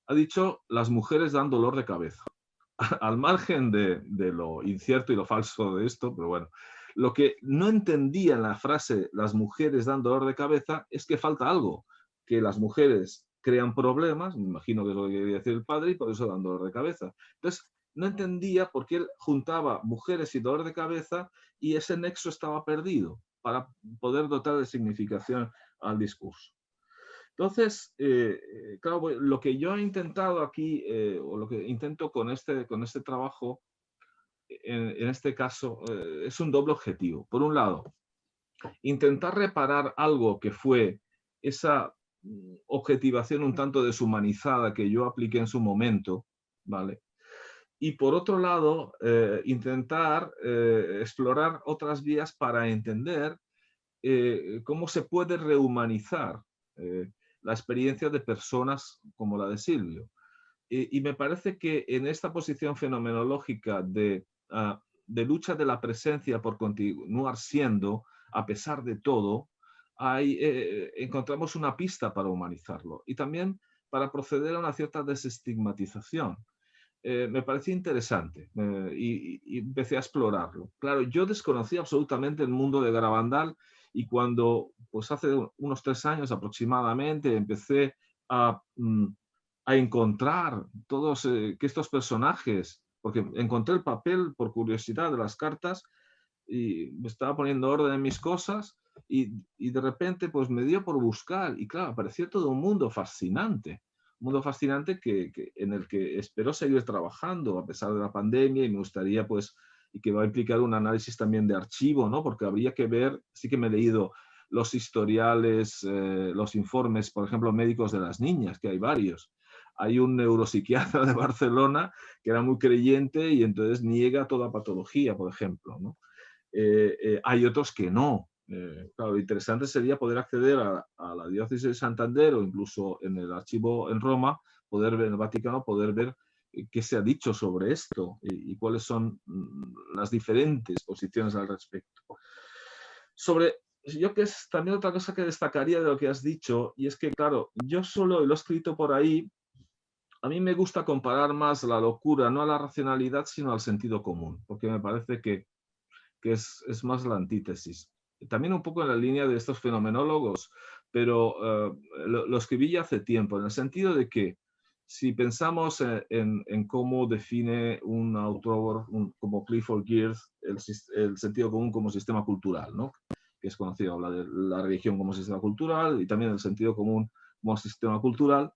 ha dicho, las mujeres dan dolor de cabeza. Al margen de lo incierto y lo falso de esto, pero bueno, lo que no entendía en la frase las mujeres dan dolor de cabeza es que falta algo, que las mujeres crean problemas, me imagino que es lo que quería decir el padre, y por eso dan dolor de cabeza. Entonces, no entendía por qué él juntaba mujeres y dolor de cabeza, y ese nexo estaba perdido para poder dotar de significación al discurso. Entonces, claro, lo que yo he intentado aquí, o lo que intento con este trabajo, en este caso, es un doble objetivo. Por un lado, intentar reparar algo que fue esa objetivación un tanto deshumanizada que yo apliqué en su momento, ¿vale? Y por otro lado, intentar explorar otras vías para entender cómo se puede rehumanizar la experiencia de personas como la de Silvio. Y me parece que en esta posición fenomenológica de lucha de la presencia por continuar siendo, a pesar de todo, encontramos una pista para humanizarlo y también para proceder a una cierta desestigmatización. Me parecía interesante y empecé a explorarlo. Claro, yo desconocía absolutamente el mundo de Garabandal, y cuando, pues hace unos 3 años aproximadamente, empecé a encontrar que estos personajes, porque encontré el papel por curiosidad de las cartas y me estaba poniendo orden en mis cosas, y de repente pues me dio por buscar, y claro, apareció todo un mundo fascinante en el que espero seguir trabajando a pesar de la pandemia, y me gustaría pues, y que va a implicar un análisis también de archivo, ¿no? Porque habría que ver, sí que me he leído los historiales, los informes, por ejemplo, médicos de las niñas, que hay varios. hay un neuropsiquiatra de Barcelona que era muy creyente y entonces niega toda patología, por ejemplo, ¿no? Hay otros que no. Claro, lo interesante sería poder acceder a la diócesis de Santander o incluso en el archivo en Roma, poder ver en el Vaticano, poder ver qué se ha dicho sobre esto y cuáles son las diferentes posiciones al respecto. Yo que es también otra cosa que destacaría de lo que has dicho, y es que, claro, yo solo lo he escrito por ahí, a mí me gusta comparar más la locura, no a la racionalidad, sino al sentido común, porque me parece que es más la antítesis. También un poco en la línea de estos fenomenólogos, pero lo escribí ya hace tiempo, en el sentido de que si pensamos en cómo define un autor como Clifford Geertz el sentido común como sistema cultural, ¿no? Que es conocido, habla de la religión como sistema cultural y también el sentido común como sistema cultural.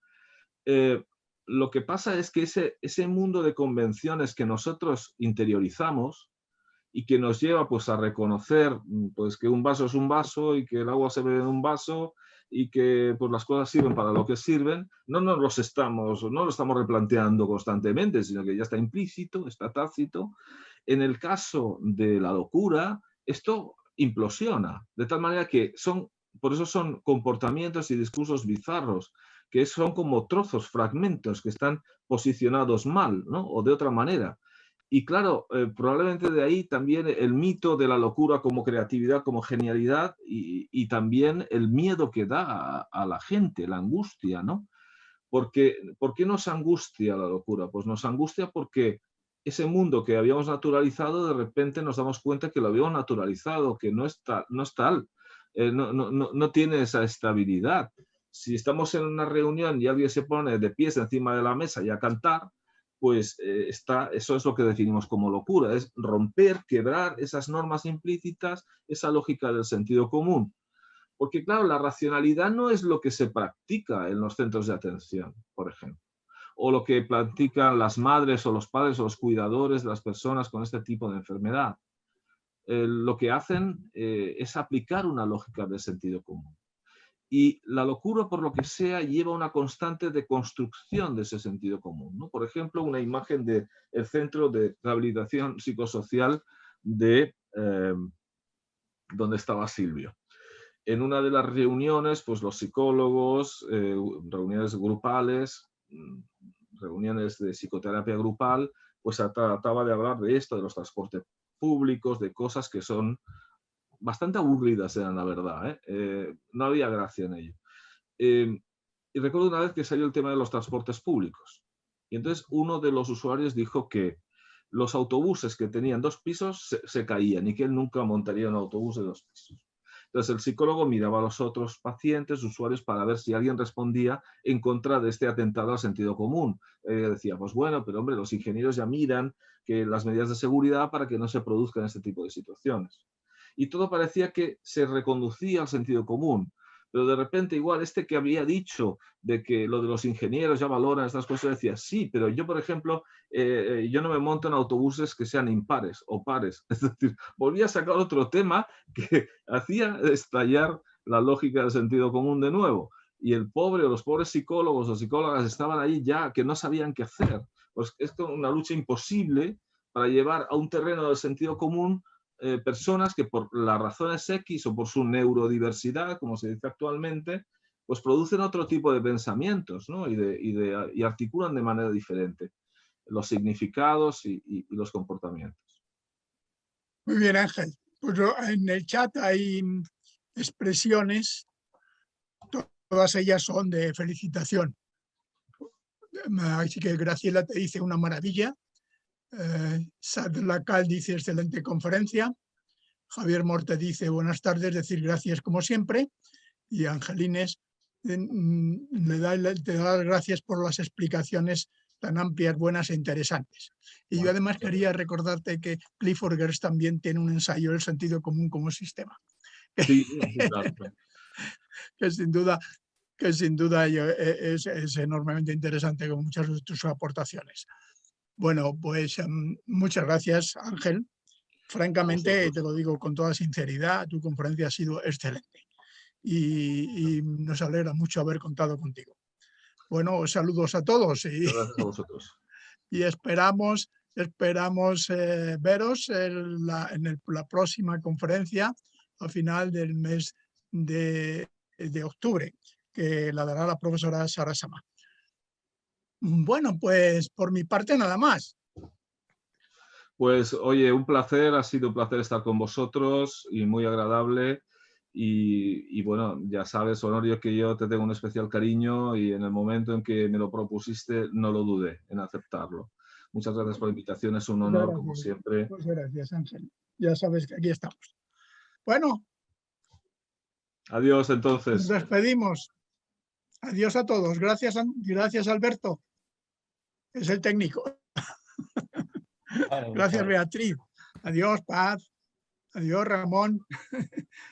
Lo que pasa es que ese mundo de convenciones que nosotros interiorizamos y que nos lleva pues, a reconocer pues, que un vaso es un vaso y que el agua se bebe en un vaso y que pues, las cosas sirven para lo que sirven, no lo estamos replanteando constantemente, sino que ya está implícito, está tácito. En el caso de la locura, esto implosiona, de tal manera que por eso son comportamientos y discursos bizarros, que son como trozos, fragmentos que están posicionados mal, ¿no? O de otra manera. Y claro, probablemente de ahí también el mito de la locura como creatividad, como genialidad y también el miedo que da a la gente, la angustia, ¿no? ¿Por qué nos angustia la locura? Pues nos angustia porque ese mundo que habíamos naturalizado, de repente nos damos cuenta que lo habíamos naturalizado, que no es tal, no tiene esa estabilidad. Si estamos en una reunión y alguien se pone de pies encima de la mesa y a cantar, pues eso es lo que definimos como locura, es romper, quebrar esas normas implícitas, esa lógica del sentido común. Porque claro, la racionalidad no es lo que se practica en los centros de atención, por ejemplo, o lo que practican las madres o los padres o los cuidadores de las personas con este tipo de enfermedad. Lo que hacen es aplicar una lógica del sentido común. Y la locura, por lo que sea, lleva una constante de construcción de ese sentido común, ¿no? Por ejemplo, una imagen del Centro de Rehabilitación Psicosocial de donde estaba Silvio. En una de las reuniones, pues los psicólogos, reuniones grupales, reuniones de psicoterapia grupal, pues trataba de hablar de esto, de los transportes públicos, de cosas que son bastante aburridas, eran la verdad, no había gracia en ello. Y recuerdo una vez que salió el tema de los transportes públicos. Y entonces uno de los usuarios dijo que los autobuses que tenían 2 pisos se caían y que él nunca montaría un autobús de 2 pisos. Entonces el psicólogo miraba a los otros pacientes, usuarios, para ver si alguien respondía en contra de este atentado al sentido común. Decía, pues bueno, pero hombre, los ingenieros ya miran que las medidas de seguridad para que no se produzcan este tipo de situaciones. Y todo parecía que se reconducía al sentido común. Pero de repente igual que había dicho de que lo de los ingenieros ya valoran estas cosas, decía, sí, pero yo, por ejemplo, yo no me monto en autobuses que sean impares o pares. Es decir, volvía a sacar otro tema que hacía estallar la lógica del sentido común de nuevo. Y el pobre o los pobres psicólogos o psicólogas estaban ahí ya que no sabían qué hacer. Pues es una lucha imposible para llevar a un terreno del sentido común personas que por las razones X o por su neurodiversidad, como se dice actualmente, pues producen otro tipo de pensamientos, ¿no? y articulan de manera diferente los significados y los comportamientos. Muy bien, Ángel. Pues en el chat hay expresiones, todas ellas son de felicitación. Así que Graciela te dice una maravilla. Sadlacal dice excelente conferencia. Javier Morte dice buenas tardes, decir gracias como siempre. Y Angelines te da las gracias por las explicaciones tan amplias, buenas e interesantes. Y yo además quería recordarte que Clifford Geertz también tiene un ensayo del sentido común como sistema. Sí, claro. que sin duda es enormemente interesante con muchas de tus aportaciones. Bueno, pues muchas gracias, Ángel. Francamente, te lo digo con toda sinceridad, tu conferencia ha sido excelente y nos alegra mucho haber contado contigo. Bueno, saludos a todos Muchas gracias a vosotros. y esperamos veros en la próxima conferencia a final del mes de octubre, que la dará la profesora Sara Sama. Bueno, pues por mi parte nada más. Pues oye, un placer, ha sido un placer estar con vosotros y muy agradable. Y bueno, ya sabes, Honorio, que yo te tengo un especial cariño y en el momento en que me lo propusiste no lo dudé en aceptarlo. Muchas gracias por la invitación, es un honor como siempre. Muchas gracias, Ángel. Ya sabes que aquí estamos. Bueno, Adiós nos entonces. despedimos. Adiós a todos. Gracias, Alberto, que es el técnico. Vale, Gracias, muchas Beatriz. Adiós, Paz. Adiós, Ramón.